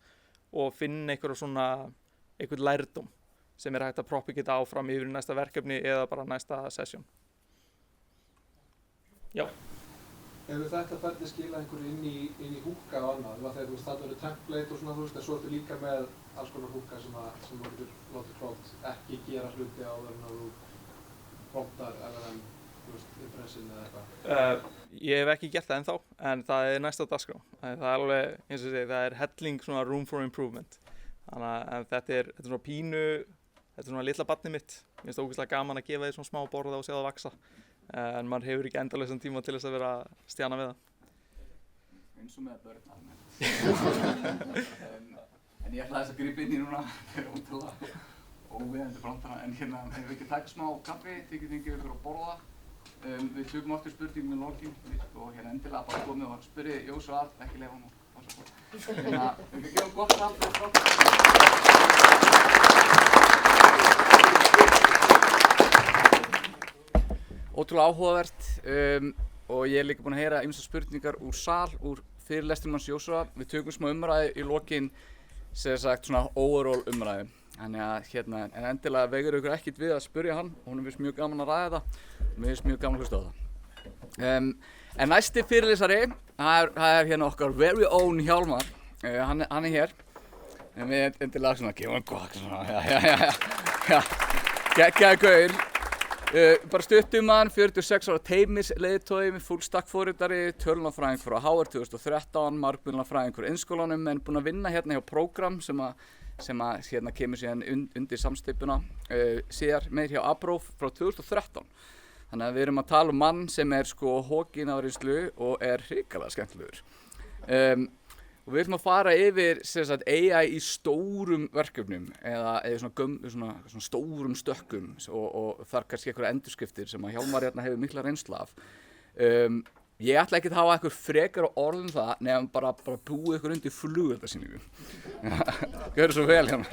og finna eitthvað lærdóm sem er hægt að propagata áfram yfir í næsta verkefni eða bara næsta session Já Hefur þetta ferli skilað einhverju inn í húka og annað? Þegar þú veist, þetta verður template og svona, þú veist, en svo ertu líka með alls konar húka sem þú getur látið Claude ekki gera hluti áður en að þú promptar LLM Impressin eða eitthvað? Ég hef ekki gert það ennþá, en það er næsta dagskrá. Það er alveg, eins og ég segi, það er helling svona room for improvement. Þannig að þetta er svona pínu, þetta er svona litla barnið mitt. Mér finnst það ógeðslega gaman að gefa því svona smá borða og sjá það vaksa. En maður hefur ekki endalausan tíma til þess að vera stjana við það. Eins og með börn almennt. En ég ætla þess að grípa inn í núna, það er ótrúlega óviðandi brandara, en hérna hefur við ekki takk smá kaffi, tekið ykkur að borða. Við tökum aftur spurningum í lokin og hérna endilega bara komið og spyrjið Jósu að, ekki leifa hann og passa på. Hérna, við gefum gott samt fyrir ótrúlega áhugavert og ég er líka búinn að heyra ýmsar spurningar úr sal, úr fyrirlestrinum hans Jósua. Við tökum smá umræðu í lokin, sem sagt svona overall umræðu. Þannig að hérna, en endilega veigur ykkur ekkert við að spyrja hann, honum finnst mjög gaman að ræða þetta og mér finnst mjög gaman að hlusta á það. En næsti fyrirlesari, það er hérna okkar very own Hjálmar, hann er hér. En við endilega svona, gefa hann gott svona, geggjaði gaur. Bara stuttum hann, 46 ára teymisleiðtogi með full stack forritari, tölunarfræðing frá HR 2013, margmiðlunarfræðingur Iðnskólanum, en búinn að vinna hérna hjá Program sem hérna kemur síðan undir samsteypuna síðar meir hjá Apró frá 2013. Þannig að við erum að tala mann sem er sko hókinn á reynslu og er hrikalega skemmtilegur. Og við ætlum að fara yfir AI í stórum verkefnum eða svona stórum stökkum og þar kannski einhverja endurskriftir sem að Hjálmar hérna hefur mikla reynslu af. Ég ætla ekki að hafa eitthvað frekar orð það nefnum bara búið ykkur undir flugeldasýningu. Gjörðu svo vel hérna.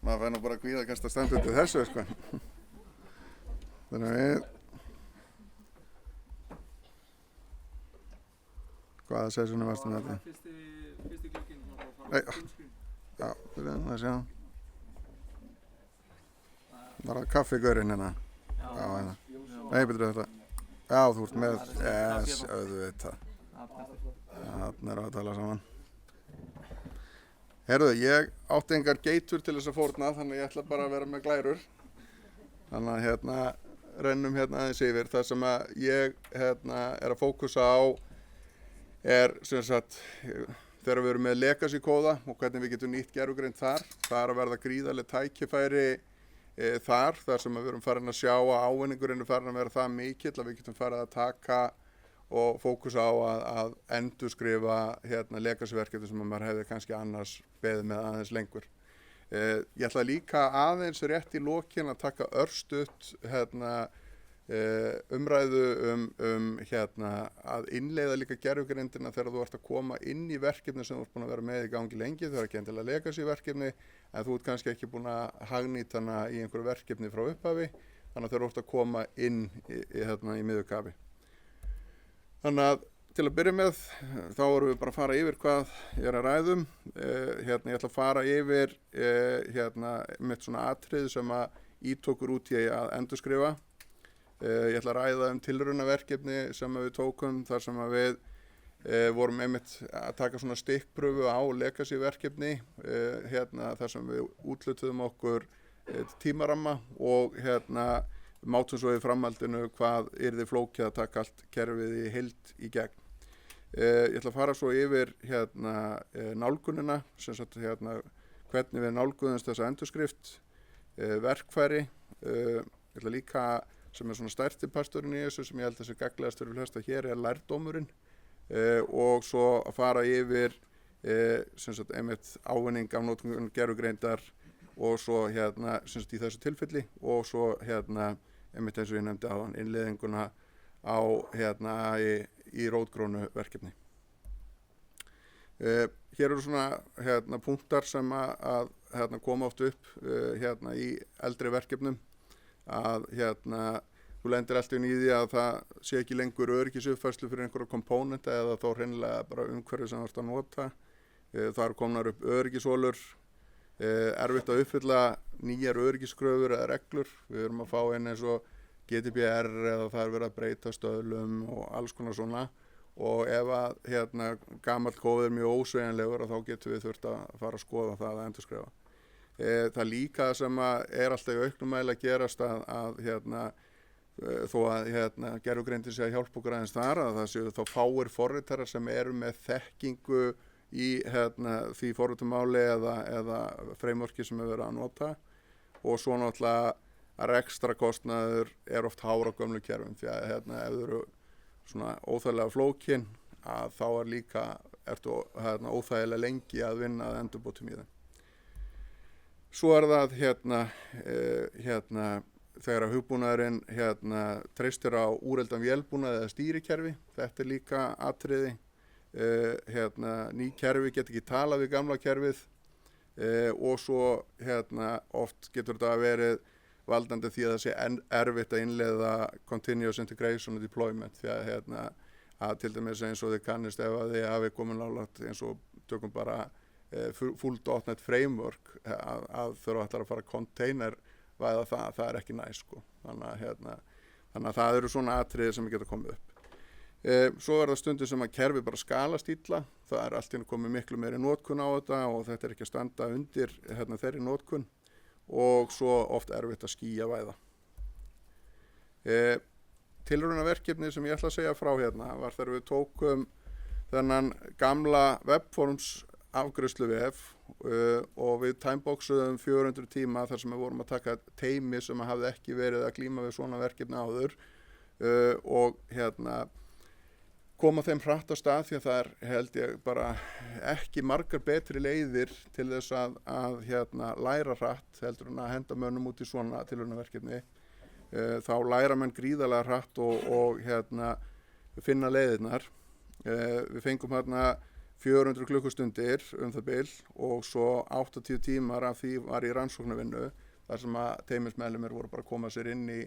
Maður fær nú bara að kvíða kannski að standa undir þessu, sko. Þannig að við... Hvaða sessónu varstu með þetta? Fyrsti glugginn var að fara á fullscreen. Já, byrjuðum að sjá. Bara kaffigörinn hérna. Já, hérna. Nei, betur þetta. Já, þú ert með... Yes, auðvitað. Þarna er að tala saman. Heyrðu, ég átti engar geitur til þess að fórna, þannig ég ætla bara að vera með glærur. Þannig að hérna, rennum hérna aðeins yfir. Það sem að ég hérna er að fókusa á er sem sagt þegar við erum með legacy kóða og hvernig við getum nýtt gervigreind þar. Það er að verða gríðarleg tækifæri þar sem við erum farin að sjá að ávinningurinn er farin að vera það mikill að við getum farið að taka og fókusa á að endurskrifa hérna legacy verkefni sem maður hefði kannski annars beðið með aðeins lengur. Ég ætla líka aðeins rétt í lokin að taka örstutt hérna umræðu hérna að innleiða líka gervigreindina þegar þú ert að koma inn í verkefni sem þú ert búin að vera með í gangi lengi. Þau eru ekki endilega legacy verkefni en þú ert kannski ekki búin að hagnýta hana í einhverju verkefni frá upphafi, þannig að þau eru ert að koma inn hérna í miðjukafi. Þannig að til að byrja með þá erum við bara að fara yfir hvað ég er að ræðum. Hérna ég ætla að fara yfir hérna mitt svona atriði sem að ítókur út í að endurskrifa. Ég ætla að ræða tilraunaverkefni sem við tókum þar sem að við vorum einmitt að taka svona stikkpröfu á legacy verkefni hérna þar sem við útlutuðum okkur tímaramma og hérna mátum svo í framhaldinu hvað yrði flókið að taka allt kerfið í heild í gegn. Ég ætla að fara svo yfir hérna nálgunina, sem sagt hérna hvernig við nálguðumst þessa endurskrift, verkfæri, ég ætla líka sem er svona stærsti parturinn í þessu sem ég held að þessi gagnlegastur við hlesta hér er lærdómurinn og svo að fara yfir sem sagt einmitt ávinning af notkun gervigreindar og svo hérna sem sagt í þessu tilfelli og svo hérna einmitt eins og ég nefndi áðan innleiðinguna á hérna í rótgrónu verkefni. Hér eru svona hérna punktar sem að hérna koma oft upp hérna í eldri verkefnum að hérna þú lendir alltaf í því að það sé ekki lengur öryggisuppfærslu fyrir einhverja komponenta eða þá hreinlega bara umhverfið sem þú ert að nota. Þar komnar upp öryggisholur, erfitt að uppfylla nýjar öryggiskröfur eða reglur. Við erum að fá inn eins og GDPR eða það er verið að breyta stöðlum og alls konar svona og ef að hérna gamall kóð er mjög ósveigjanlegur þá getum við þurft að fara að skoða það að endurskrifa. Það líka sem er alltaf í auknum mæli að gerast að þó að gervigreindin sé að hjálpa okkur aðeins þar, að það séu þá fáir forritarar sem eru með þekkingu í því forritumáli eða frameworki sem er verið að nota, og svo náttúrulega að rekstrakostnaður er oft hár á gömlu kerfum, því að ef þau eru svona óþægilega flókin, að þá ertu óþægilega lengi að vinna að endurbótum í þeim. Svo er það þegar hugbúnaðurinn treystir á úreldan vélbúnað eða stýrikerfi, þetta er líka atriði. Ný kerfi get ekki talað við gamla kerfið, og svo oft getur þetta verið valdandi því að það sé erfitt að innleiða continuous integration og deployment, því að til dæmis eins og þið kannist ef að þið hafi komin nálægt eins og tökum bara full.NET framework að þurfa að fara containervæða það er ekki næst sko. Þannig að það eru svona atriði sem geta komið upp. Svo er það stundum sem að kerfi bara skalast illa, það er allt í einu komið miklu meiri notkun á þetta og þetta er ekki að standa undir þeirri notkun, og svo oft erfitt að skýja væða. Tilraunaverkefni sem ég ætla að segja frá var þegar við tókum þennan gamla webforms afgreiðsluvef og við timeboxuðum 400 tíma þar sem við vorum að taka teymi sem hafði ekki verið að glíma við svona verkefni áður, og koma þeim hratt á stað, því að það er held ég bara ekki margar betri leiðir til þess að læra hratt heldur en að henda mönnum út í svona tilraunaverkefni. Þá læra menn gríðarlega hratt og finna leiðirnar. Við fengum 400 klukkustundir það bil, og svo 80 tímar af því var í rannsóknarvinnu þar sem að teymismeðlimir voru bara að koma sér inn í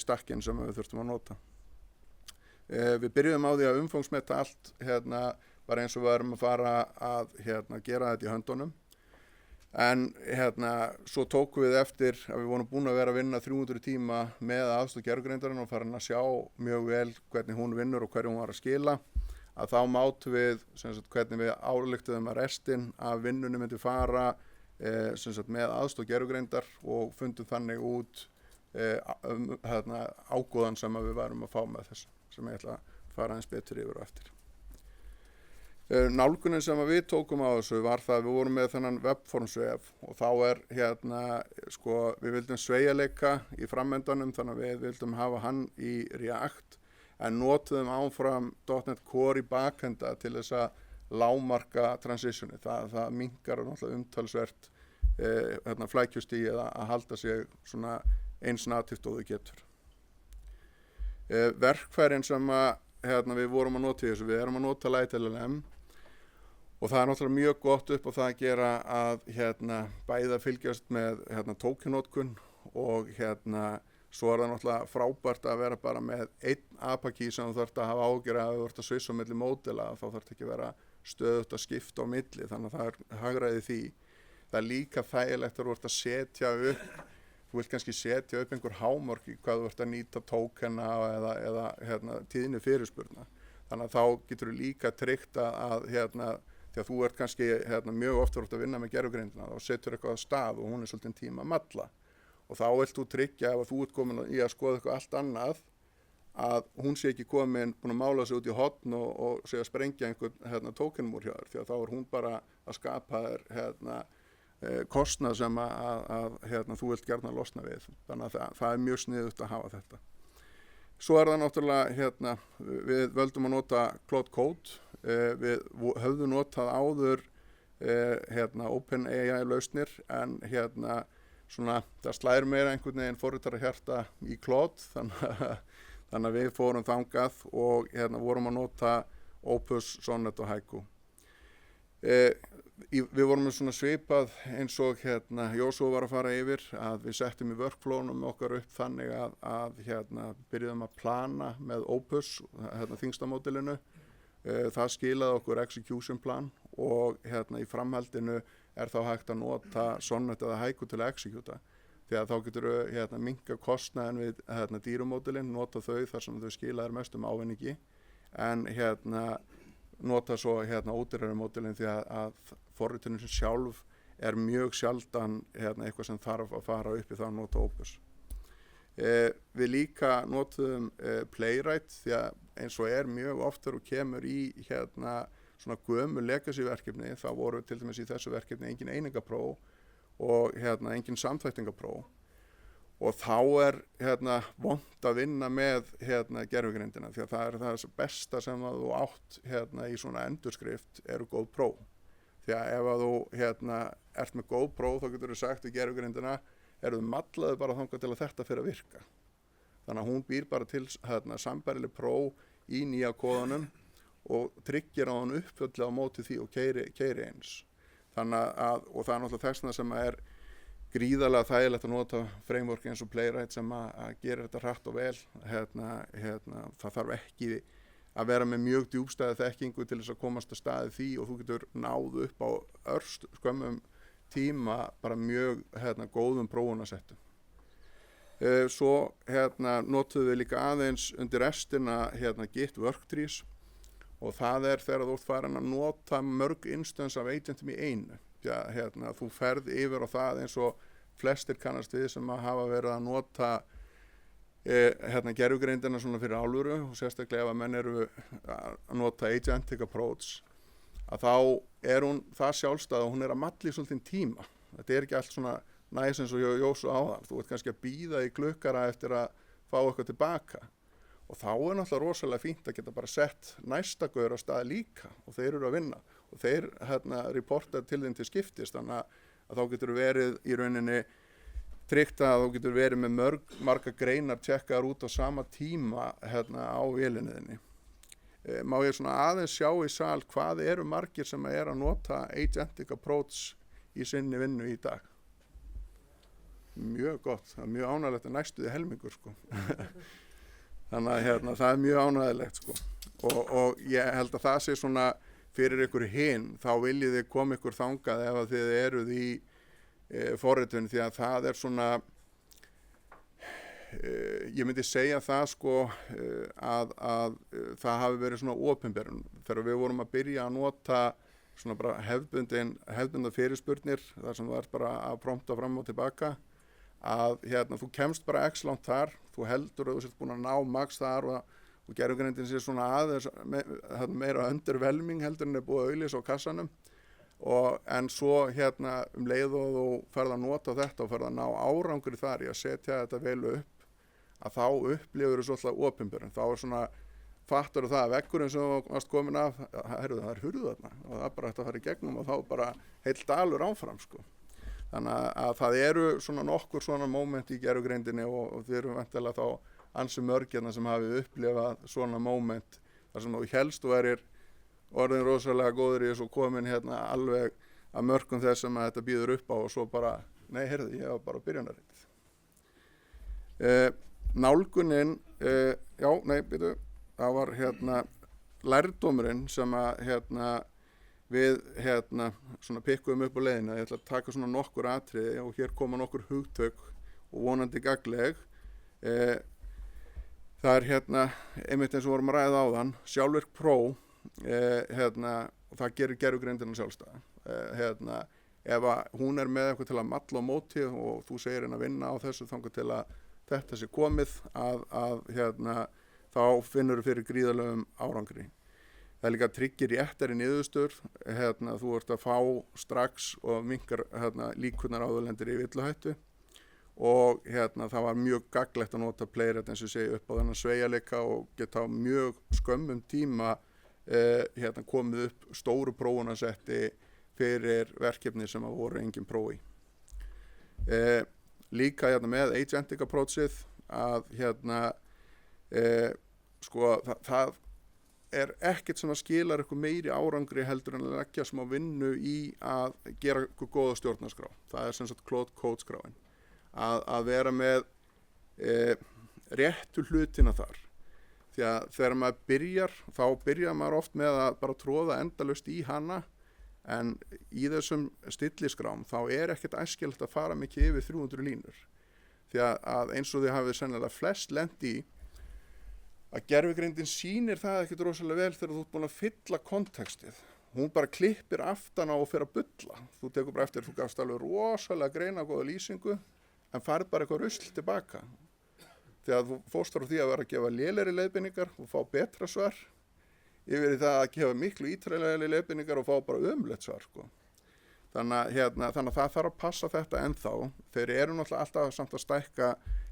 stakkin sem við þurftum að nota. Við byrjuðum á því að umfangsmeta allt bara eins og við erum að fara að gera þetta í höndunum, en svo tókum við eftir að við vorum búin að vera að vinna 300 tíma með aðstoð gervigreindarinn og farin að sjá mjög vel hvernig hún vinnur og hverju hún var að skila, að þá mátum við hvernig við ályktuðum að restin af vinnunum myndi fara með aðstoð gervigreindar, og fundum þannig út ágóðan sem við varum að fá með þessu, sem ég ætla að fara aðeins betur yfir og eftir. Nálgunin sem við tókum á þessu var það að við vorum með þennan webformsvef, og þá er við vildum sveigjanleika í framöndanum, þannig að við vildum hafa hann í React, en notuðum áfram .NET Core í bakenda til þess að lágmarka transitioni. Það minnkar náttúrulega umtalsvert flækjustigið að halda sig svona eins natíft og þau getur. Verkfærin sem við vorum að nota í þessu, við erum að nota LiteLLM, og það er náttúrulega mjög gott upp á það að gera að bæði að fylgjast með tokennotkun, og svo er það náttúrulega frábært að vera bara með einn APA-key sem þú þarft að hafa ágjör að þú þarft að svissa á milli módela, þá þarft ekki að vera stöðugt að skipta á milli, þannig að það er hagræði því. Það er líka þægilegt að þú ert að setja upp, þú vilt kannski setja upp einhver hámörk í hvað þú ert að nýta tókena eða tíðni fyrirspurna. Þannig að þá getur þú líka tryggt að því að þú ert kannski mjög oft að vinna með gervigreindina, þá setur eitthvað á stað og hún er svolítið tíma að malla. Og þá vilt þú tryggja ef þú ert komin í að skoða eitthvað allt annað, að hún sé ekki búin að mála sig út í horn og sé að sprengja einhvern tókenum úr hjá þér, því að þá er hún bara að skapa þér kostnað sem að þú vilt gjarna losna við. Þannig að það er mjög sniðugt að hafa þetta. Svo er það náttúrulega, við völdum að nota Claude Code, við höfðum notað áður OpenAI lausnir, en það slæðir meira einhvern veginn forritara hjarta í Claude, þannig að við fórum þangað og vorum að nota Opus, Sonnet og Haiku. Við vorum með svona svipað eins og Jósúa var að fara yfir, að við settum í workflownum okkar upp þannig að byrjuðum að plana með Opus, þingstamódelinu. Það skilaði okkur execution plan, og í framhaldinu er þá hægt að nota Sonnet eða Haiku til að executa, því að þá getur minnka kostnaðin við dýrumódelin, nota þau þar sem þau skilaðir mestum ávinningi, en nota svo ódýrari módelin, því að forritunin sjálf mjög sjaldan eitthvað sem þarf að fara upp í það að nota Opus. Við líka notuðum Playwright því að eins og mjög oft þegar þú kemur í svona gömul legacy verkefni, þá voru til dæmis í þessu verkefni engin einingapróf og engin samþættingapróf og þá vont að vinna með gervigreindina því að það það besta sem að þú átt í svona endurskrift eru góð próf. Því að ef að þú ert með góð próf þá getur þú sagt við gervigreindina þú mallaðu bara þangað til að þetta fyrir að virka. Þannig að hún býr bara til sambærileg próf í nýja kóðanum og tryggir á hann uppfulli á móti því og keyri eins. Þannig að, og það náttúrulega þessna sem gríðarlega þægilegt að nota framework eins og Playwright sem að gera þetta hratt og vel. Það þarf ekki að vera með mjög djúpstæða þekkingu til þess að komast að staði því og þú getur náð upp á skömmum tíma bara mjög góðum prófunasettum. Svo notuðum við líka aðeins undir restina Git Worktrees og það þegar þú ert farin að nota mörg instance af agentum í einu. Þú ferð yfir á það eins og flestir kannast við sem að hafa verið að nota gervigreindina svona fyrir alvöru og sérstaklega ef að menn eru að nota agentic approach að þá hún það sjálfstæð og hún að malla í svolítinn tíma. Þetta ekki allt svona næs eins og Jósu áðan. Þú ert kannski að bíða í klukkara eftir að fá eitthvað tilbaka. Og þá náttúrulega rosalega fínt að geta bara sett næsta gaur á stað líka og þeir eru að vinna. Og þeir reporta til þeim til skiptis þannig að þá getur verið í rauninni tryggt að þú getur verið með marga greinar tjekkaðar út á sama tíma á vélinniðinni. Má ég svona aðeins sjá í sal hvað eru margir sem að nota agentic approach í sinni vinnu í dag? Mjög gott, það mjög ánægilegt að næstuði helmingur sko. Þannig að það mjög ánægilegt sko. Og ég held að það sé svona fyrir ykkur hinn, þá viljið þið koma ykkur þangað ef að þið eruð í forritun því að það svona ég myndi segja það sko að það hafi verið svona opinberun þegar við vorum að byrja að nota svona bara hefðbundna fyrirspurnir þar sem þú ert bara að prompta fram og tilbaka að þú kemst bara x langt þar, þú heldur að þú sért búin að ná max þar og gervigreindin sé svona aðeins meira underwhelming heldur en búið að auglýsa á kassanum en svo leið og þú ferð að nota þetta og ferð að ná árangri þar í að setja þetta vel upp að þá upplifur þú svolítið opinberun. Þá svona fattar þú það að veggurinn sem þú varst komin af, það hurðu þarna og það bara hægt að fara í gegnum og þá bara heill dalur áfram sko. Þannig að það eru svona nokkur svona moment í gervigreindinni og þið eru væntanlega þá ansi mörgirna sem hafi upplifað svona moment þar sem þú helst þú orðin rosalega góður í þessu komin alveg að mörgum þess sem að þetta býður upp á og svo bara, nei heyrðu, ég var bara byrjunarreit. Nálgunin, það var lærdómurinn sem að við svona pikkuðum upp á leiðina. Ég ætla að taka svona nokkur atriði og hér koma nokkur hugtök og vonandi gagnleg. Það einmitt eins og vorum að ræða áðan, sjálfvirk próf og það gerir gervigreindina sjálfstæða. Ef hún með eitthvað til að malla á móti og þú segir henni að vinna á þessu þangað til að þetta sé komið þá finnur þú fyrir gríðarlegum árangri. Það líka tryggir réttari niðurstöður, þú ert að fá strax og minnkar líkurnar á þú lendir í villuhættu og það var mjög gagnlegt að nota Playwright eins og segja upp á þennan sveigjanleika og geta á mjög skömmum tíma komið upp stóru prófunasetti fyrir verkefni sem að voru engin próf í. Líka með agentic approachið að það ekkert sem að skilar eitthvað meiri árangri heldur en að leggja smá vinnu í að gera eitthvað góða stjórnarskrá. Það sem sagt Claude Code skráin. Að vera með réttu hlutina þar. Því að þegar maður byrjar maður oft með að bara tróða endalaust í hana en í þessum stilliskrám þá ekkert æskilegt að fara mikið yfir 300 línur. Því að eins og þið hafið sennilega flest lent í að gervigreindin sýnir það ekkert rosalega vel þegar þú ert búin að fylla kontekstið hún bara klippir aftan á og fer að bulla. Þú tekur bara eftir, þú gafst alveg rosalega greinagóða lýsingu en farið bara eitthvað rusl tilbaka. Þegar þú fórst frá því að vera að gefa lélegri leiðbeiningar og fá betra svar yfir í það að gefa miklu ítræðilegri leiðbeiningar og fá bara ömurlegt svar, sko. Þannig að það þarf að passa þetta ennþá. Þeir eru náttúrulega alltaf samt að stækka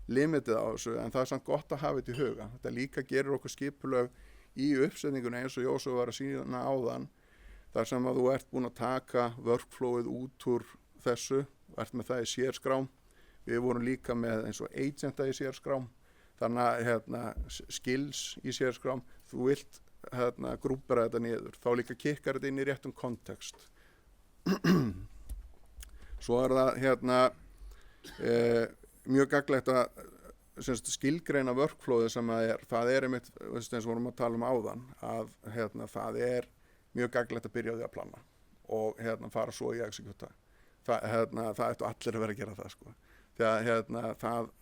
limitið á þessu, en það er samt gott að hafa þetta í huga. Þetta líka gerir okkur skipulög í uppsetningunni eins og Jósef var að sýna áðan, þar sem að þú ert búin að taka workflowið út úr þessu, ert með það í sérskrám. Við vorum líka með eins og agenta í sérskrám, þannig að skills í sérskrám, þú vilt grúpera þetta niður, þá líka kikkar þetta inn í réttum kontekst. Svo er það mjög gagnlegt að skilgreina workflowið sem það er einmitt, eins og vorum að tala áðan, að það er mjög gagnlegt að byrja á því að plana og fara svo í executa. Það ættu allir að vera að gera það, sko. Þegar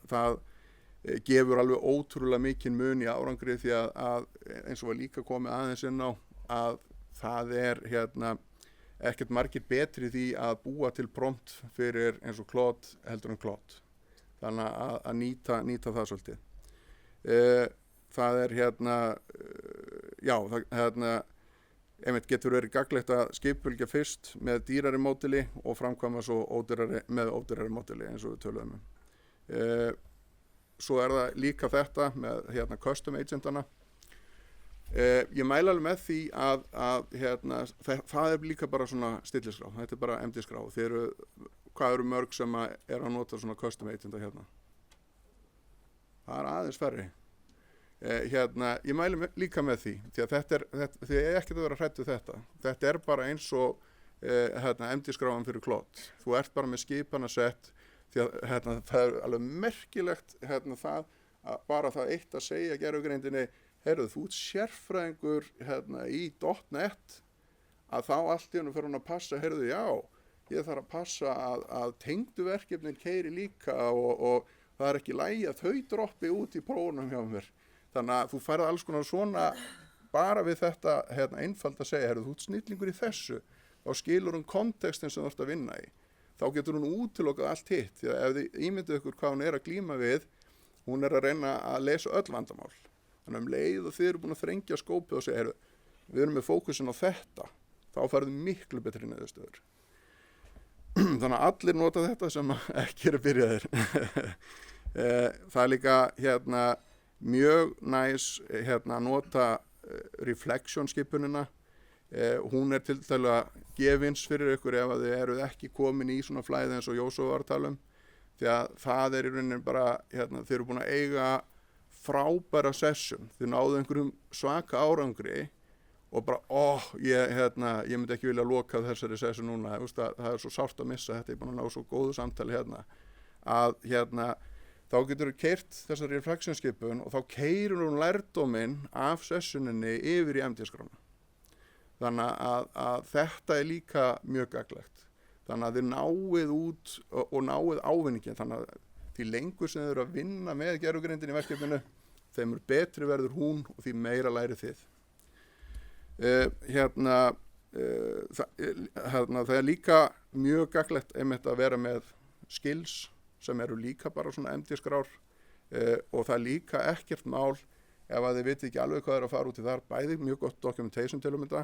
það gefur alveg ótrúlega mikinn mun í árangri, því að eins og var líka komið aðeins inn á, að það er ekkert margir betri því að búa til prompt fyrir eins og Claude heldur en Claude. Þannig að nýta það svolítið. Það er einmitt getur verið gagnlegt að skipulgja fyrst með dýrari módeli og framkvæma svo með ódýrari módeli eins og við töluðum um. Svo er það líka þetta með custom agentana. Ég mæla alveg með því að það er líka bara svona stilliskrá, þetta er bara MD-skrá. Hvað eru mörg sem er að nota svona custom agenta hérna? Það er aðeins færri. Ég mæli líka með því, því að ég ekkert að vera hrædd við þetta. Þetta er bara eins og MD-skráin fyrir Claude. Þú ert bara með skipanasett, því að það er alveg merkilegt það að bara það eitt að segja gervigreindinni, heyrðu, þú ert sérfræðingur í .net, að þá allt í hennu fyrir hún að passa, heyrðu, já, ég þarf að passa að tengdu verkefnin keyri líka og það er ekki í lagi að þau droppi út í prófunum hjá mér. Þannig að þú færð alls konar svona bara við þetta einfalt að segja, heyrðu, þú ert snillingur í þessu, þá skilur hún kontekstin sem þú ert að vinna í. Þá getur hún útilokað allt hitt, því að ef þið ímyndið ykkur hvað hún er að glíma við, hún er að reyna að lesa öll vandamál. Þannig leið og þið eru búin að þrengja skópið og segja, heyrðu, við erum með fókusin á þetta, þá færðu miklu betri niðurstöður. Þannig að allir nota þetta sem ekki eru byrjaðir. Það er líka mjög næs að nota reflection skipunina. Hún er til dæla gefins fyrir ykkur ef að þið eruð ekki komin í svona flæði eins og Jósef var að tala um, því að það er í rauninni bara, þið eru búin að eiga frábæra session, þið náðu einhverjum svaka árangri og bara, ég myndi ekki vilja loka þessari session núna, það er svo sárt að missa þetta, ég er búin að ná svo góðu samtali að þá getur þú keyrt þessari reflection-skipun og þá keyrir hún lærdóminn af sessioninni yfir í MD-skrána. Þannig að þetta er líka mjög gagnlegt. Þannig að þið náið út og náið ávinningin. Þannig að því lengur sem þið eru að vinna með gervigreindin í verkefninu, þeim betri verður hún og því meira lærið þið. Það er líka mjög gagnlegt einmitt að vera með skills sem eru líka bara svona MD-skrár og það er líka ekkert mál ef að þið viti ekki alveg hvað er að fara út í þar, bæði mjög gott documentation til um þetta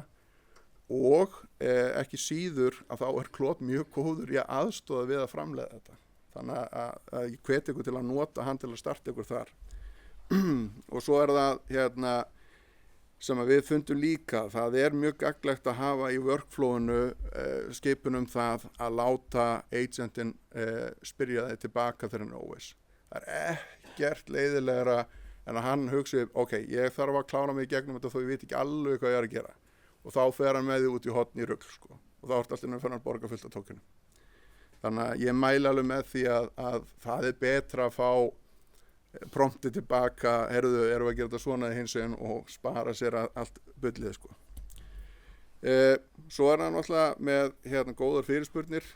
og ekki síður að þá er Claude mjög góður í að aðstoða við að framleiða þetta. Þannig að ég hveti ykkur til að nota hann til að starta ykkur þar. Og svo er það sem að við fundum líka, það er mjög gagnlegt að hafa í workflowinu skipunum það að láta agentin spyrja þig tilbaka þegar hann er óviss. Það er ekkert leiðilegra en að hann hugsi, ok, ég þarf að klára mig í gegnum þetta þó ég veit ekki alveg hvað ég er að gera. Og þá fer hann með því út í horn í rugl, sko. Og þá ertu alltaf að borga fullt af tókinu. Þannig að ég mæla alveg með því að það er betra að fá promptið tilbaka, heyrðu, erum við að gera þetta svona í hinsveginn og spara sér allt bullið, sko. Svo er það náttúrulega með góðar fyrirspurnir.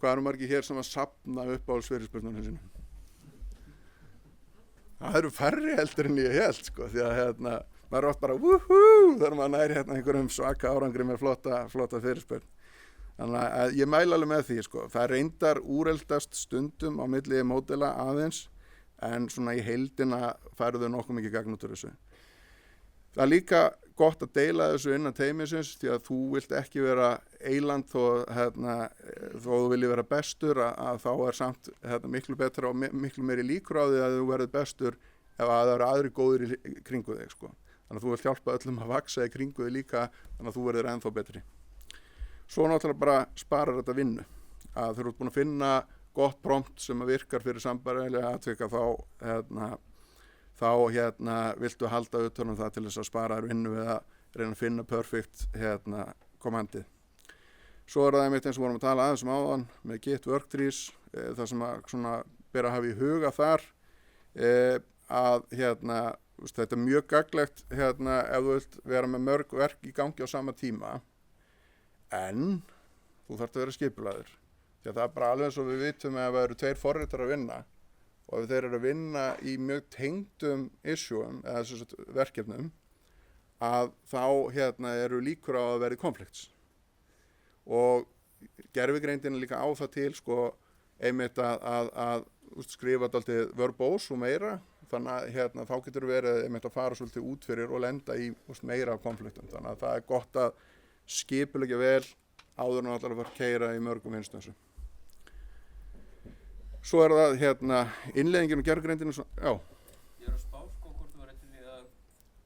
Hvað eru margir hér sem að safna uppáhaldsfyrirspurnunum sinum? Það eru færri heldur en ég held, sko, því að maður er oft bara wúhú þegar maður næri hérna einhverjum svaka árangri með flotta fyrirspurn. Þannig að ég mæla alveg með því, sko. Það reyndar úreldast stundum á milli módela aðeins, en svona í heildina færðu nokkuð mikið gagn út úr þessu. Það er líka gott að deila þessu innan teymisins því að þú vilt ekki vera eyland þó þú vilji vera bestur að þá er samt miklu betra og miklu meiri líkur á því að þú verður bestur ef að það eru aðri góðir í kringu þig, sko. Þannig að þú vilt hjálpa öllum að vaksa í kringu þig líka, þannig að þú verður ennþá betri. Svo náttúrulega bara sparar þetta vinnu. Að þú ert búin að finna gott prompt sem að virkar fyrir sambærilega atvika þá viltu halda utan það til þess að spara þér vinnu við að reyna að finna perfect kommandið. Svo er það einmitt eins og vorum að tala aðeins áðan með Git Worktrees, það sem að svona ber að hafa í huga þar að þetta er mjög gagnlegt ef þú vilt vera með mörg verk í gangi á sama tíma, en þú þarft að vera skipulagður. Því að það er bara alveg eins og við vitum að það eru 2 forritar að vinna og ef þeir eru að vinna í mjög tengdum issueum eða verkefnum að þá eru líkur á að verði konflikts. Og gervigreindin er líka á það til, sko, einmitt að skrifa dálítið verbose og meira, þannig að þá getur verið einmitt að fara svolítið út fyrir og lenda í meira konfliktum. Þannig að það er gott að skipuleggja vel áður en allar að fara að keyra í mörgum instansum. Svo er það innleiðingin og gervigreindin já. Ég er að spá, sko, hvort þú var til í að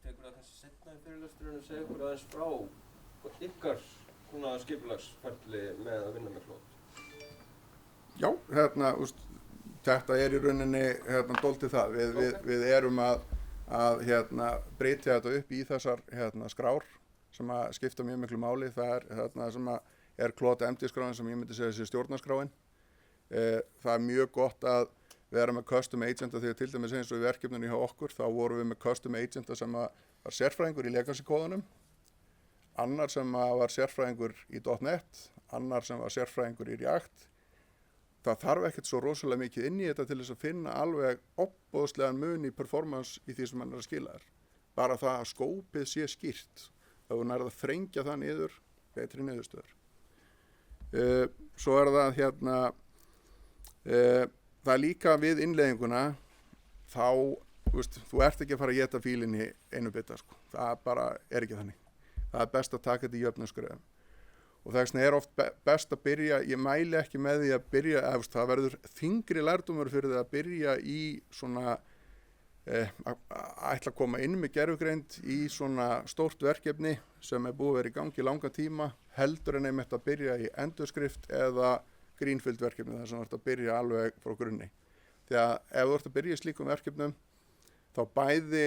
tekur að þessi seinna í fyrirlesturinn og segja ykkur aðeins frá ykkar svona skipulagsferli með að vinna með Claude. Já, þetta er í rauninni dálítið það. Við erum að breyta þetta upp í þessar skrár sem að skipta mjög miklu máli. Það er sem að er Claude MD-skráin sem ég myndi segja þessi stjórnarskráin. Það er mjög gott að vera með custom agenta því að til dæmis eins og í verkefninu hjá okkur þá vorum við með custom agenta sem var sérfræðingur í legacy kóðunum, annar sem var sérfræðingur í .NET, annar sem var sérfræðingur í React. Það þarf ekkert svo rosalega mikið inn í þetta til þess að finna alveg ofboðslegan mun í performance í því sem hann er að skila þér. Bara það að skópið sé skýrt, þá er það að þrengja það niður, betri niðurstöður. Svo er það það er líka við innleiðinguna þá, þú ert ekki að fara að éta fílinn í einu bita, sko. Það bara er ekki þannig. Það er best að taka þetta í jöfnum skrefum. Og þess vegna er oft best að byrja, ég mæli ekki með því að byrja, það verður þyngri lærdómur fyrir því að byrja í svona, ætla að koma inn með gervigreind í svona stórt verkefni sem er búið að vera í gangi í langan tíma, heldur en einmitt að byrja í endurskrift eða greenfield verkefni þar sem þú ert að byrja alveg frá grunni. Því að ef þú ert að byrja í slíkum verkefnum þá bæði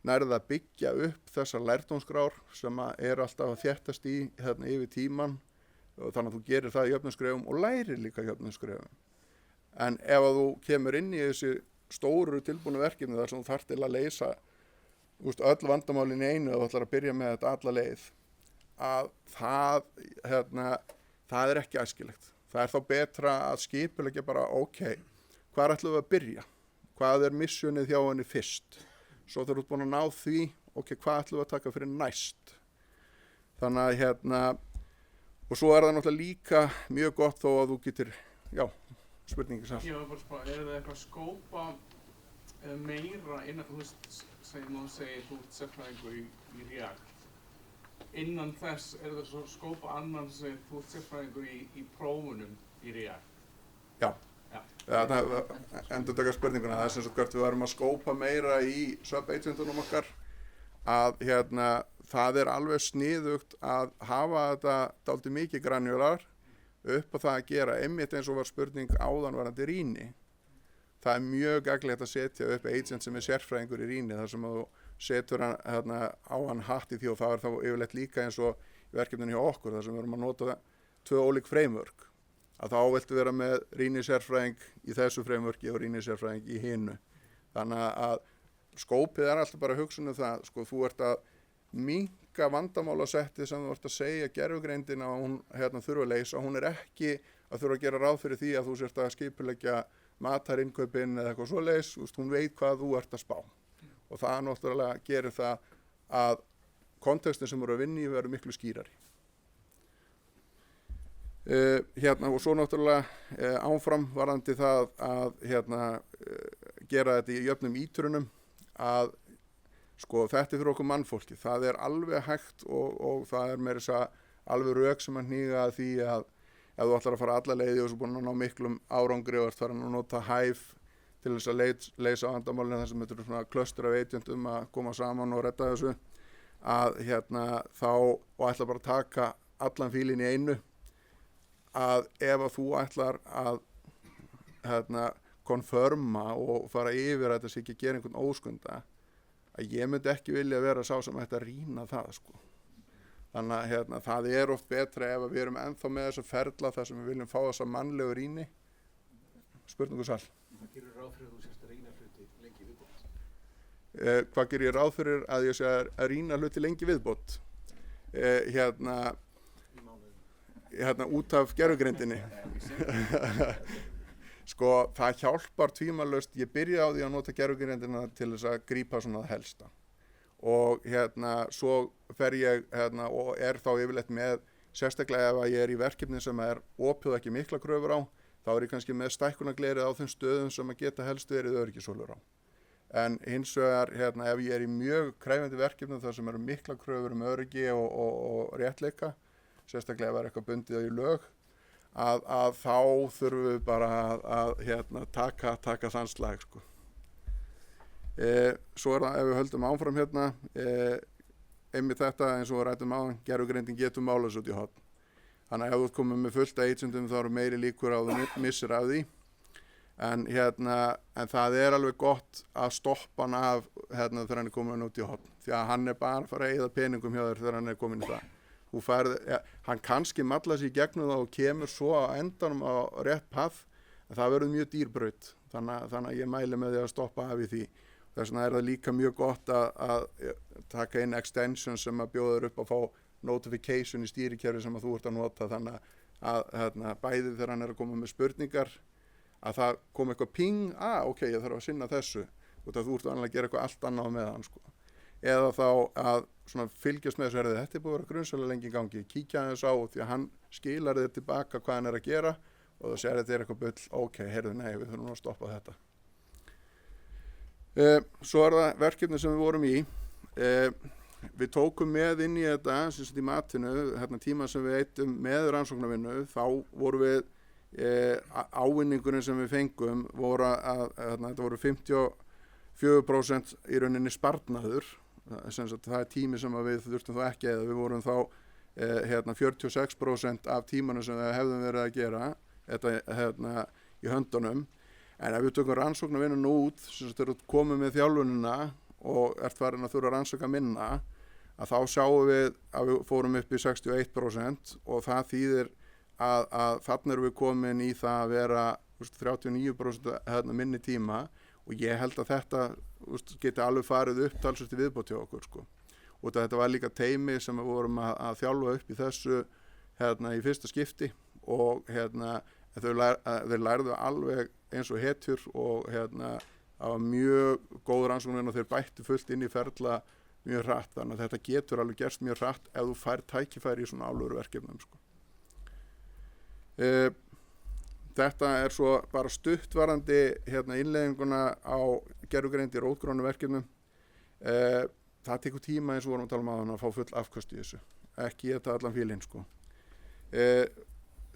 nærða að byggja upp þessar lærdómskrár sem er alltaf að þéttast í yfir tíman og þannig að þú gerir það í jöfnum skrefum og lærir líka í jöfnum skrefum. En ef þú kemur inn í þessi stóru tilbúnu verkefni þar sem þú þarft til að leysa öll vandamálin í einu og þú ætlar að byrja með þetta alla leið, að það er ekki æskilegt. Það er þá betra að skipuleggja bara, hvar ætlum við að byrja? Hvað er missionið hjá henni fyrst? Svo þegar þú ert búin að ná því, hvað ætlum við að taka fyrir næst? Þannig að og svo er það náttúrulega líka mjög gott þó að þú getur, spurningi sér. Ég var bara að spá, er það eitthvað að skópa meira innan, þú segir þú ert sérfræðingur í React. Innan þess er það svo skópa annan sem þú ert sérfræðingur í prófunum í React. Já. Endur taka spurninguna, það er sem sagt hvert við varum að skópa meira í sub-agentunum okkar að það er alveg sniðugt að hafa þetta dálítið mikið granular upp á það að gera einmitt eins og var spurning áðanvarandi rýni. Það er mjög gagnlegt að setja upp agent sem er sérfræðingur í rýni þar sem að þú setur hann á hann hatt í því og það er þá yfirleitt líka eins og í verkefninu hjá okkur þar sem við erum að nota 2 ólík framework. Að þá viltu vera með rýnisérfræðing í þessu frameworki og rýnisérfræðing í hinu. Þannig að skópið er alltaf bara hugsun það, sko, þú ert að minnka vandamálasettið sem þú ert að segja gervigreindin að hún þurfa að leysa. Hún er ekki að þurfa að gera ráð fyrir því að þú sért að skipuleggja matarinkaupin eða eitthvað svoleiðis, hún veit hvað þú ert að spá. og það náttúrulega gerir það að kontekstin sem eru að vinna í verður miklu skýrari. Og svo náttúrulega áfram varðandi það að gera þetta í jöfnum ítrunum, að sko þetta fyrir okkur mannfólki, það er alveg hægt og það er meira þess að alveg rök sem að hníga að því að ef þú ætlar að fara alla leiði og svo búin að ná miklum árangri og ert farin að nota Hive til þess að leysa vandamálinu þar sem þetta eru svona klöstur af agent að koma saman og redda þessu, að þá og ætla bara að taka allan fílinn í einu, að ef að þú ætlar að konfirma og fara yfir að þetta sé ekki að gera einhvern óskunda, að ég myndi ekki vilja vera sá sem ætti að rýna það sko. Þannig að það er oft betra ef við erum ennþá með þessa ferla þar sem við viljum fá þessa mannlegu rýni. Spurningu sal. Hvað gerir ráð fyrir að þú sérst að rýna hluti lengi viðbót? Hvað gerir ég ráð fyrir að ég sé að rýna hluti lengi viðbót? Út af gervigreindinni. Sko, það hjálpar tvímælalaust. Ég byrjaði á því að nota gervigreindina til þess að grípa svona það helsta. Og svo fer ég og er þá yfirleitt með, sérstaklega ef ég er í verkefni sem er opið ekki mikla kröfur á, þá er ég kannski með stækkunarglerið á þeim stöðum sem að geta helst verið öryggishólur á. En hins vegar, ef ég er í mjög kræfandi verkefni þar sem eru mikla kröfur öryggi og réttleika, sérstaklega ef það er eitthvað bundið í lög, að þá þurfum við bara að taka þann slag sko. Svo er það ef við höldum áfram einmitt þetta eins og við ræddum á, gervigreindin getur málað út í horn. Þannig að ef þú ert komið með fullt af agentum þá eru meiri líkur á þú missir af því. En það er alveg gott að stoppa hann af þegar hann er komin út í horn. Því að hann er bara að fara að eyða peningum hjá þér þegar hann er komin í það. Hann kannski mallar sig í gegnum það og kemur svo á endanum á rétt path, en það verður mjög dýr braut. Þannig að ég mæli með því að stoppa af í því. Þess vegna er það líka mjög gott að taka inn extension sem að bjóður upp að fá notification í stýrikerfi sem að þú ert að nota, þannig að bæði þegar hann er að koma með spurningar að það kom eitthvað ping, ok, ég þarf að sinna þessu, og þú ert vanlega að gera eitthvað allt annað með hann sko. Eða þá að svona fylgjast með þessu, þetta er búið að vera grunnsælega lengi í gangi, kíkja þess á því að hann skilar þér tilbaka hvað hann er að gera og þú sér þetta er eitthvað bull, ok, nei, við þurfum að stoppa þetta. Svo er það verkefni sem við vorum í. Við tókum með inn í þetta, sem sagt í matinu, tíma sem við eittum með rannsóknarvinnu, þá vorum við, ávinningurinn sem við fengum voru þetta voru 54% í rauninni sparnaður, sem sagt það er tími sem við þurftum þá ekki eða við vorum þá 46% af tímanum sem við hefðum verið að gera þetta í höndunum. En ef við tökum rannsóknarvinnuna út, sem þú ert komið með þjálfunina og ert farin að þurfa að rannsaka minna, að þá sjáum við að við fórum upp í 61% og það þýðir að þarna erum við komin í það að vera 39% minni tíma og ég held að þetta geti alveg farið upp talsvert í viðbót hjá okkur sko. Og þetta var líka teymi sem við vorum að þjálfa upp í þessu í fyrsta skipti og þeir lærðu alveg eins og hetjur og það var mjög góð rannsóknir og þeir bættu fullt inn í ferla mjög hratt, þannig að þetta getur alveg gerst mjög hratt ef þú fær tækifæri í svona alvöru verkefnum sko. Þetta er svo bara stuttvarandi innleiðinguna á gervigreind í rótgrónu verkefnum. Það tekur tíma eins og vorum að tala um áðan að fá full afköst í þessu, ekki þetta allan fílinn sko.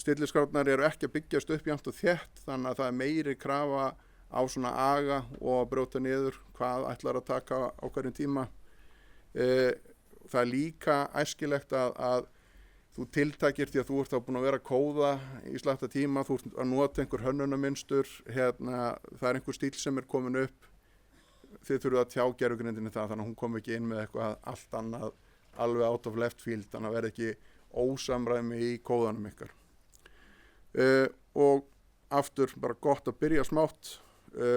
Stilliskrárnar eru ekki að byggjast upp jafnt og þétt, þannig að það er meiri krafa á svona aga og að brjóta niður hvað ætlar að taka á hverjum tíma. Það er líka æskilegt að þú tiltækir því að þú ert þá búin að vera að kóða í slatta tíma, þú ert að nota einhver hönnunarmynstur, það er einhver stíl sem er komin upp, þið þurfum að tjá gervigreindinni það, þannig að hún kom ekki inn með eitthvað allt annað, alveg out of left field, þannig að verði ekki ósamræmi í kóðanum ykkar. Og aftur bara gott að byrja smátt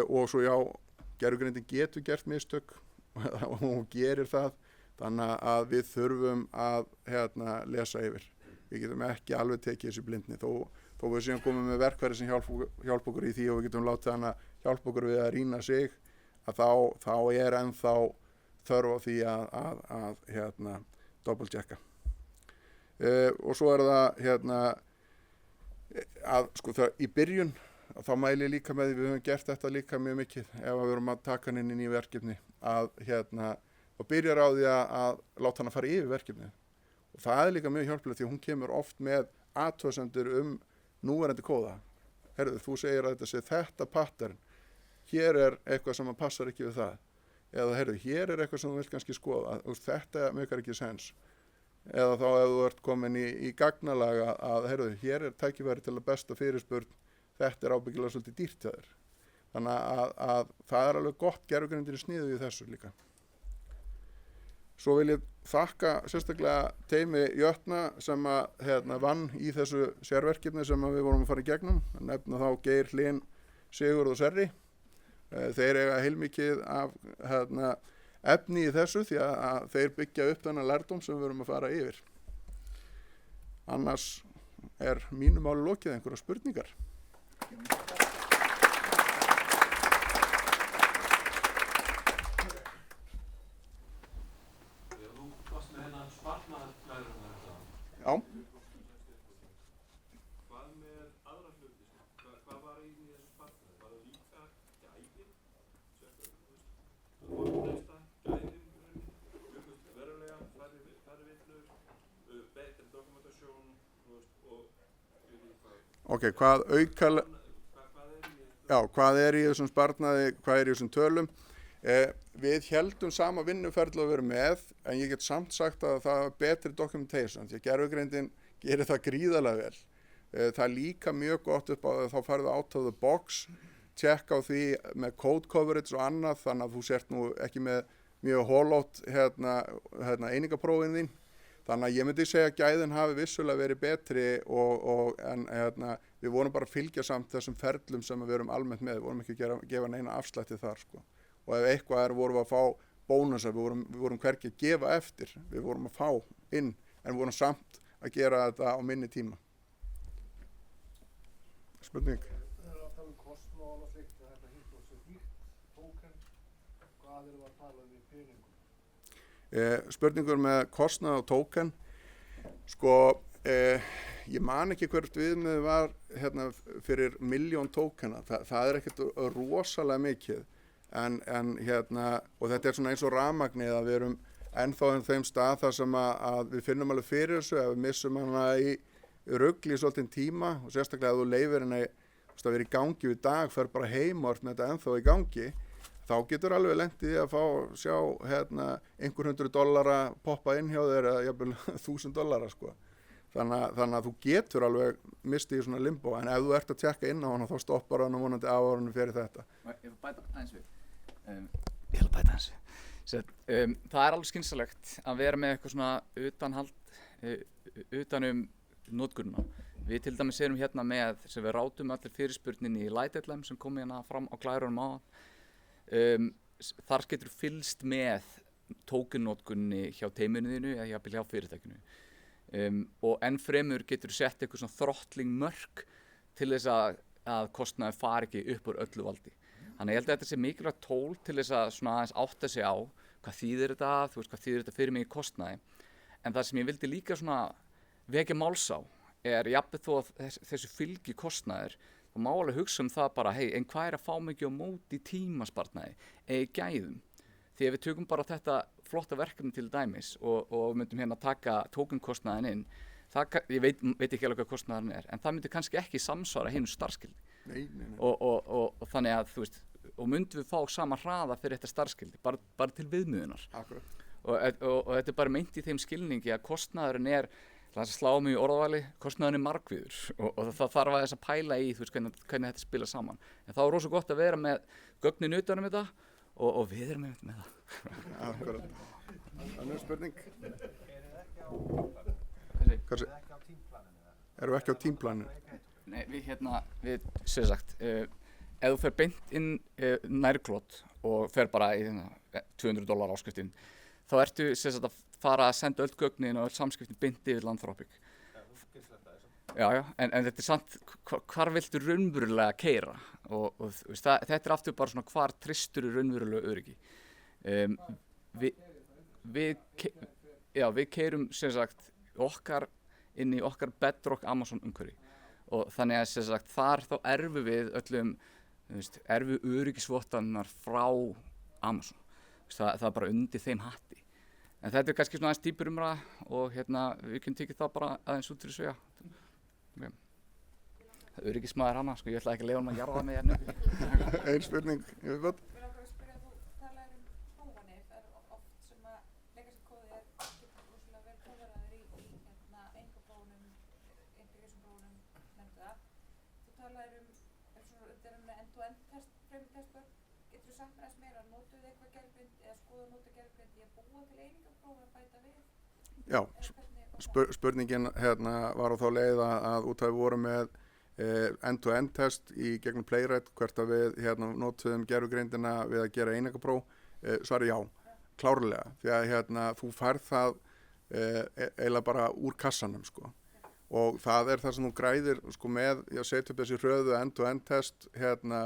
og svo já, gervigreindin getur gert mistök og hún gerir það, þannig að við þurfum að lesa yfir. Við getum ekki alveg tekið þessu blindni þó við séum komið með verkfæri sem hjálpa okkur í því og við getum látið hana hjálpa okkur við að rýna sig, þá er ennþá þörf á því að double-checka. Og svo það að sko í byrjun þá mæli ég líka með því, við höfum gert þetta líka mjög mikið ef við erum að taka hann inn í verkefni að og byrjar á því að láta hann að fara yfir verkefni. Og það líka mjög hjálpilegt því hún kemur oft með athugasemdir núverandi kóða. Herðu, þú segir að þetta sé þetta pattern, hér eitthvað sem passar ekki við það. Eða herðu, hér eitthvað sem þú vilt kannski skoða, þetta meikar ekki sens. Eða þá ef þú ert komin í gagnalaga að herðu, hér tækifæri til að besta fyrirspurn, þetta ábyggilega svolítið dýrt hjá þér. Þannig að það alveg gott gervigreindin sniðið í þessu líka. Svo vil ég þakka sérstaklega teymi Jötna sem vann í þessu sérverkefni sem við vorum að fara í gegnum. Nefna þá Geir, Hlyn, Sigurð og Serri. Þeir eiga heilmikið af efni í þessu því að þeir byggja upp þennan lærdóm sem við vorum að fara yfir. Annars mínu máli lokið. Einhverjar spurningar? Já. Hvað með aðra hluti? Hvað var í þessu sparnaði? Var það líka gæðin? Gæðin, verulega, færri villur, betri dokumentasjón og Ok, hvað í þessum sparnaði, hvað í þessum tölum? Við héldum sama vinnuferli að vera með, en ég get samt sagt að það er betri documentation, því að gervigreindin gerir það gríðarlega vel. Það er líka mjög gott upp á það, þá farið out of the box, tjekka á því með code coverage og annað, þannig að þú sért nú ekki með mjög holótt einingaprófin þín. Þannig að ég myndi segja að gæðin hafi vissulega verið betri en við vorum bara að fylgja samt þessum ferlum sem við erum almennt með, við vorum ekki að gefa neina afslætti þar sko. Og ef eitthvað vorum við að fá bónusar, við vorum hvergi að gefa eftir, við vorum að fá inn, en við vorum samt að gera þetta á minni tíma. Spurning? Það að tala kostnað og slíkt, þetta hitt og svo dýrt tóken, hvað við að tala í peningum? Spurningur með kostnað og tóken, sko, ég man ekki hvert viðmið var fyrir 1.000.000 tókena, það ekkert rosalega mikið. En og þetta svona eins og rafmagnið að við erum ennþá þeim stað þar sem að við finnum alveg fyrir þessu ef við missum hana í rugli í svolítinn tíma og sérstaklega ef þú leifir henni að vera í gangi við dag, fer bara heim og ert með þetta ennþá í gangi, þá getur alveg lent í að sjá einhver $100 poppa inn hjá þér eða jafnvel $1.000 sko. Þannig að þú getur alveg mistið í svona limbo, en ef þú ert að tjekka inn á hana þá stoppar hann og vonandi af árunum fyrir þetta. Ég vil bæta aðeins við. Það er alveg skynsamlegt að vera með eitthvað svona utan notkunna. Við til dæmis erum hérna með, sem við rátum allir fyrirspurninni í Lightedlam sem kom hérna fram á glærunum áðan. Þar getur fylgst með tókennotkunni hjá teyminu þínu eða hjá fyrirtækinu. Og enn fremur getur sett eitthvað svona throttling mörk til þess að kostnaður fari ekki upp úr öllu valdi. Þannig ég held að þetta sé mikilvægt tól til þess að svona aðeins átta sig á hvað þýðir þetta, þú veist hvað þýðir þetta fyrir mig í kostnaði. En það sem ég vildi líka svona vekja máls á jafnvel þó að þessu fylgi kostnaður, þá má alveg hugsa það bara, en hvað að fá mikið á móti tímasparnaði eða gæðum? Því ef við tökum bara þetta flotta verkefni til dæmis og myndum hérna taka tókenkostnaðinn inn, ég veit ekki alveg hvað kostnaðurinn en það myndi kannski ekki samsvara hinu starfskildi. Nei. Og þannig að, þú veist, og myndum við fá sama hraða fyrir þetta starfskildi, bara til viðmiðunar. Akkurat. Og þetta bara meint í þeim skilningi að kostnaðurinn það slá mig í orðavali, kostnaðurinn markviður og það þarf að þess að pæla í, þú veist, hvernig þetta spila saman. En þá rosa gott að vera með gögnin utan þetta og við erum með það. Akkurat. Önnur spurning? Erum við ekki á tímplaninu? Nei, við sem sagt, ef þú fer beint inn nærklot og fer bara í $200 áskriftin, þá ertu sem sagt að fara að senda öll gögnin og öll samskiptin beint yfir Landfrobik. Já, en þetta samt, hvar viltu raunverulega keyra? og þú veist, þetta aftur bara svona hvar treystur raunverulega öryggi. Við keyrum sem sagt inn í okkar Bedrock Amazon umhverfi og þannig að sem sagt þar þá erfum við öllum öryggisvottanirnar frá Amazon. Það er bara undir þeim hatti. En þetta kannski svona aðeins dýpur umræða og við getum tekið það bara aðeins út fyrir svega. Okay. Öryggismaður hana, ég ætla ekki að leyfa hann að jarða mig hérna. Ein spurning, ég veit hvað. Mér langar að spyrja, þú talaðir prófanir, það er oft sem að legacy-kóði getur rosalega vel prófaraður í einkaprófunum, integration-prófunum, nefndu það. Þú talaðir þetta er með end-to-end test-frame-testbörn. Getur þú sagt mér aðeins meira, notuðu þið eitthvað gerðgreind eða skoða nota gerðgreind í að búa til einingapróf að bæta við? Já, spurningin var á þá leið að út af við vorum með end-to-end test í gegnum Playwright, hvert að við notuðum gervigreindina við að gera einingapróf, svari já, klárlega, því að þú færð það eiginlega bara úr kassanum sko. Og það er það sem þú græðir sko, með að setja upp þessi hröðu end-to-end test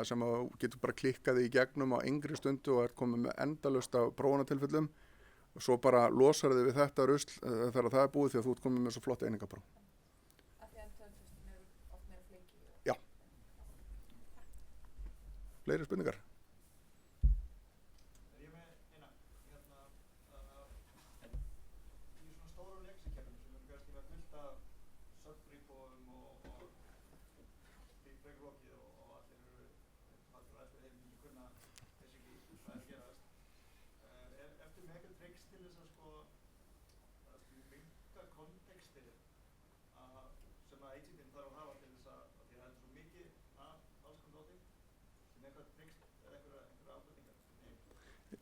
sem þú getur bara klikkað í gegnum á yngri stundu og er komið með endalaust af prófunatilfellum og svo bara losar þið við þetta rusl þegar það er búið því að þú ert komið með svo flott einingapróf. Af því end-to-end testin eru oft meira flengi? Já. Fleiri spurningar?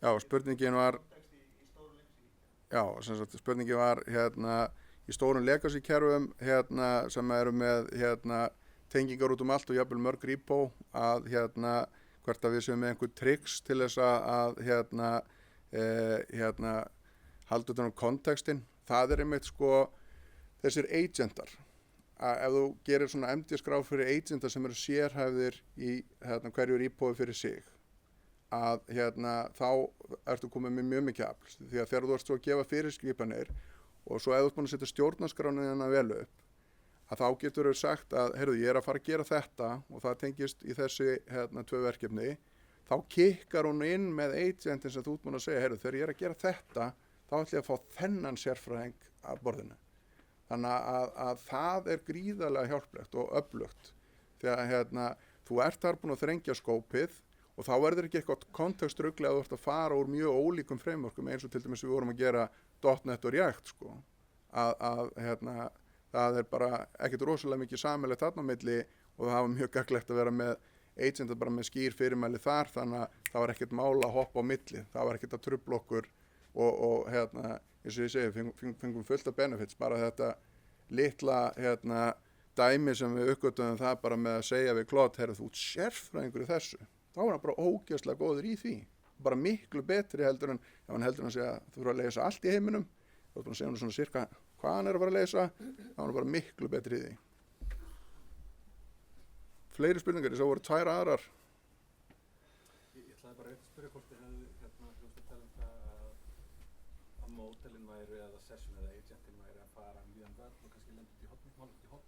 Já, spurningin var í stórum legacy-kerfum sem eru með tengingar út allt og jafnvel mörg repo að hvert að við séum með einhver tricks til þess að halda utan kontextin. Það er einmitt sko þessir agentar. Ef þú gerir svona MD-skrá fyrir agenta sem eru sérhæfðir í hverju repoi fyrir sig að þá ertu komið með mjög mikið afl því að þegar þú ert svo að gefa fyrirskipanir og svo ef þú ert búin að setja stjórnarskrána vel upp að þá getur þau sagt að heyrðu ég er að fara að gera þetta og það tengist í þessi 2 verkefni þá kikkar hún inn með agentin sem þú ert búin að segja heyrðu þegar ég er að gera þetta þá ætla ég að fá þennan sérfræðing af borðinu þannig að það er gríðarlega hjálplegt og öflugt þegar þú ert þar búin að þrengja skópið og þá verður ekki eitthvað kontekstrugli að þú ert að fara úr mjög ólíkum frameworkum eins og til dæmis við vorum að gera .NET og React sko. Það er bara ekkert rosalega mikið sameiginlegt þarna á milli og það var mjög gagnlegt að vera með agenta bara með skýr fyrirmæli þar þannig að það var ekkert mál að hoppa á milli, það var ekkert að trufla okkur og eins og ég segi, fengum fullt af benefits bara þetta litla dæmi sem við uppgötuðum það bara með að segja við Claude, heyrðu þú ert sérfræðingur í þessu þá er hann bara ógeðslega góður í því bara miklu betri heldur en ef hann heldur hann segja að þú þurfa að leysa allt í heiminum þá er hann að segja hann svona cirka hvað hann er að fara að leysa þá er hann bara miklu betri í því Fleiri spurningar, þess að voru 2 aðrar Ég ætlaði bara að spyrja hvort þið hefðu hljóðst að tala það að módelin væri eða session eða agentin væri að fara mjög vörn og kannski lenda út í hotn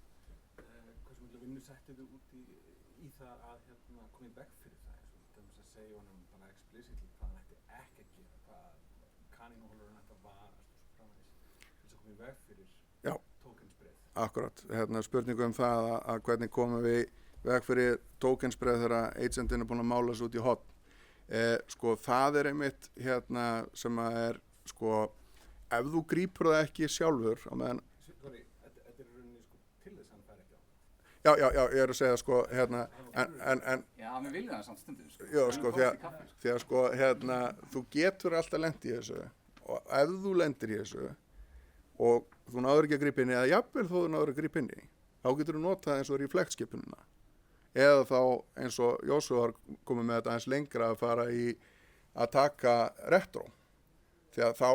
hversu miklu vinnu settið þið út í það að koma í veg fyrir það eins og að segja honum bara explicitly hvað hann ætti ekki að gera hvað kanínóhólurinn ætti að varast og svo framvegis þess að koma í veg fyrir tokensbreið Akkurat, spurningu það að hvernig komum við veg fyrir tokensbreið þegar agentin er búin að mála þessu út í hotn sko það er einmitt sem að er sko ef þú grípur það ekki sjálfur á meðan Sorry, þetta er í rauninni sko til þess að hann fær ekki á Já, ég er að segja sko Já, við viljum það samt stundum sko. Já, sko, því að sko þú getur alltaf lent í þessu og ef þú lendir í þessu og þú náður ekki að grípa inn í eða jafnvel þó þú náður að grípa inn í þá getur þú notað eins og reflect-skipunina eða þá eins og Jósef har komið með þetta eins lengra að fara í að taka retro því að þá,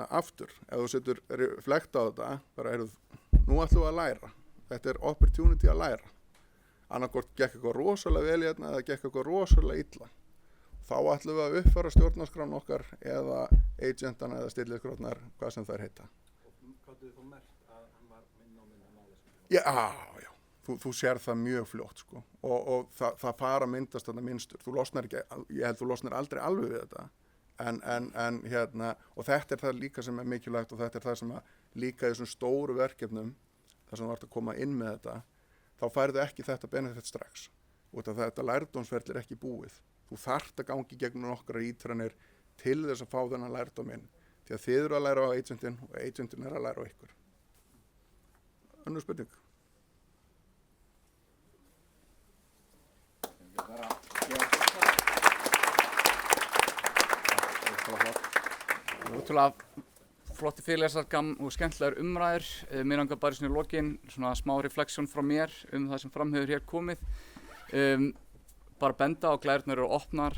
aftur ef þú setur reflect á þetta bara nú ætlum við að læra þetta er opportunity að læra annarkvort gekk eitthvað rosalega vel hérna eða gekk eitthvað rosalega illa. Þá ætlum við að uppfæra stjórnarskrána okkar eða agentana eða stilliskránar, hvað sem þær heita. Og hvað þið þá merkt að hann var minna máli? Já. Þú sér það mjög fljótt sko. Og það fara að myndast þarna mynstur. Þú losnar ekki, ég held þú losnar aldrei alveg við þetta. En hérna, og þetta það líka sem mikilvægt og þetta það sem líka í þessum stóru verkefnum, þar sem þú ert að koma inn með þetta, þá færðu ekki þetta benefit strax. Og þetta lærdómsferli ekki búið. Þú þarft að gangi gegnum nokkra ítranir til þess að fá þennan lærdóminn. Því að þið eru að læra á agentin og agentin að læra á ykkur. Önnur spurning. Ótrúlega flotti fyrirlesar og skemmtilegar umræður. Mér langar bara í lokin svona smá refleksjón frá mér það sem fram hefur hér komið. Bara benda á glærurnar eru opnar.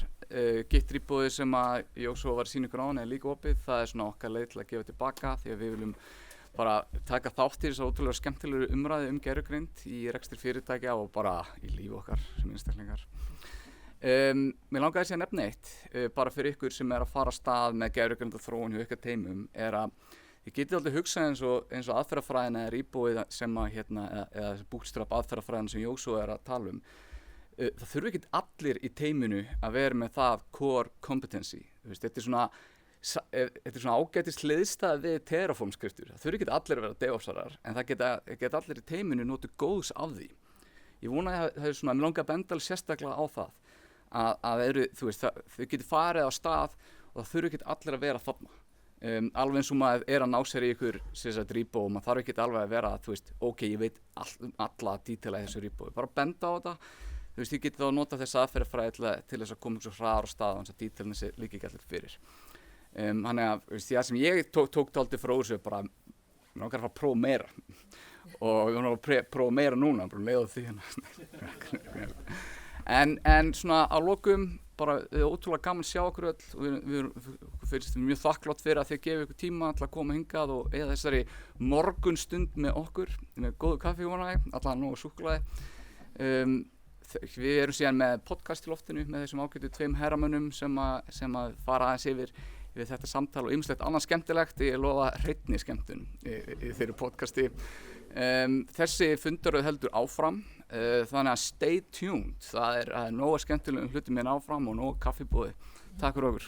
Gittrýbúðið sem að Jósúa var að sýna ykkur á er líka opið. Það svona okkar leið til að gefa tilbaka því að við viljum bara taka þátt í þessar ótrúlega skemmtilegu umræðu gervigreind í rekstri fyrirtækja og bara í lífi okkar sem einstaklingar. Mér langaði að nefna eitt bara fyrir ykkur sem að fara af stað með gervigreinda þróun hjá ykkar teimum að þið getið aldrei hugsað eins og aðferðafræðina íbúið sem að eða bootstrap aðferðafræðina sem Jósúa að tala það þurfi ekki allir í teiminu að vera með það core competency. Þetta er svona ágætis hliðstæða við Terraform skriftur. Það þurfi ekki allir að vera DevOpsarar en það geta allir í teiminu notið góðs af því. Ég vona að það mér langar að benda sérstaklega á það að þau getur farið á stað og það þurfi ekki allir að vera þarna. Alveg eins og maður að ná sér í ykkur repo og maður þarf ekki alveg að vera ok, ég veit alla detaila í þessu repo. Bara benda á þetta. Ég geti þá að nota þessa aðferðafræði til þess að koma svo hraðar á stað og þess að detailin sé líka ekki allir fyrir. Þannig að það sem ég tók dálítið frá þessu bara mér langar að fara að prófa meira og ég var að prófa meira núna, bara leið á því en svona að lokum bara ótrúlega gaman að sjá okkur öll og við finnst mjög þakklátt fyrir að þið gefið ykkur tíma til að koma hingað og eða þessari morgunstund með okkur með góðu kaffi allan nógu súkkulaði. Við erum síðan með podcast í loftinu með þessum ágætu 2 herramönnum sem að fara aðeins yfir þetta samtal og ýmislegt annað skemmtilegt. Ég lofa hreinni skemmtun í þeirri podcasti. Þessi fundaröð heldur áfram, þannig að stay tuned. Það er nóga skemmtilegum hlutum áfram og nóga kaffibúði. Takk fyrir okkur.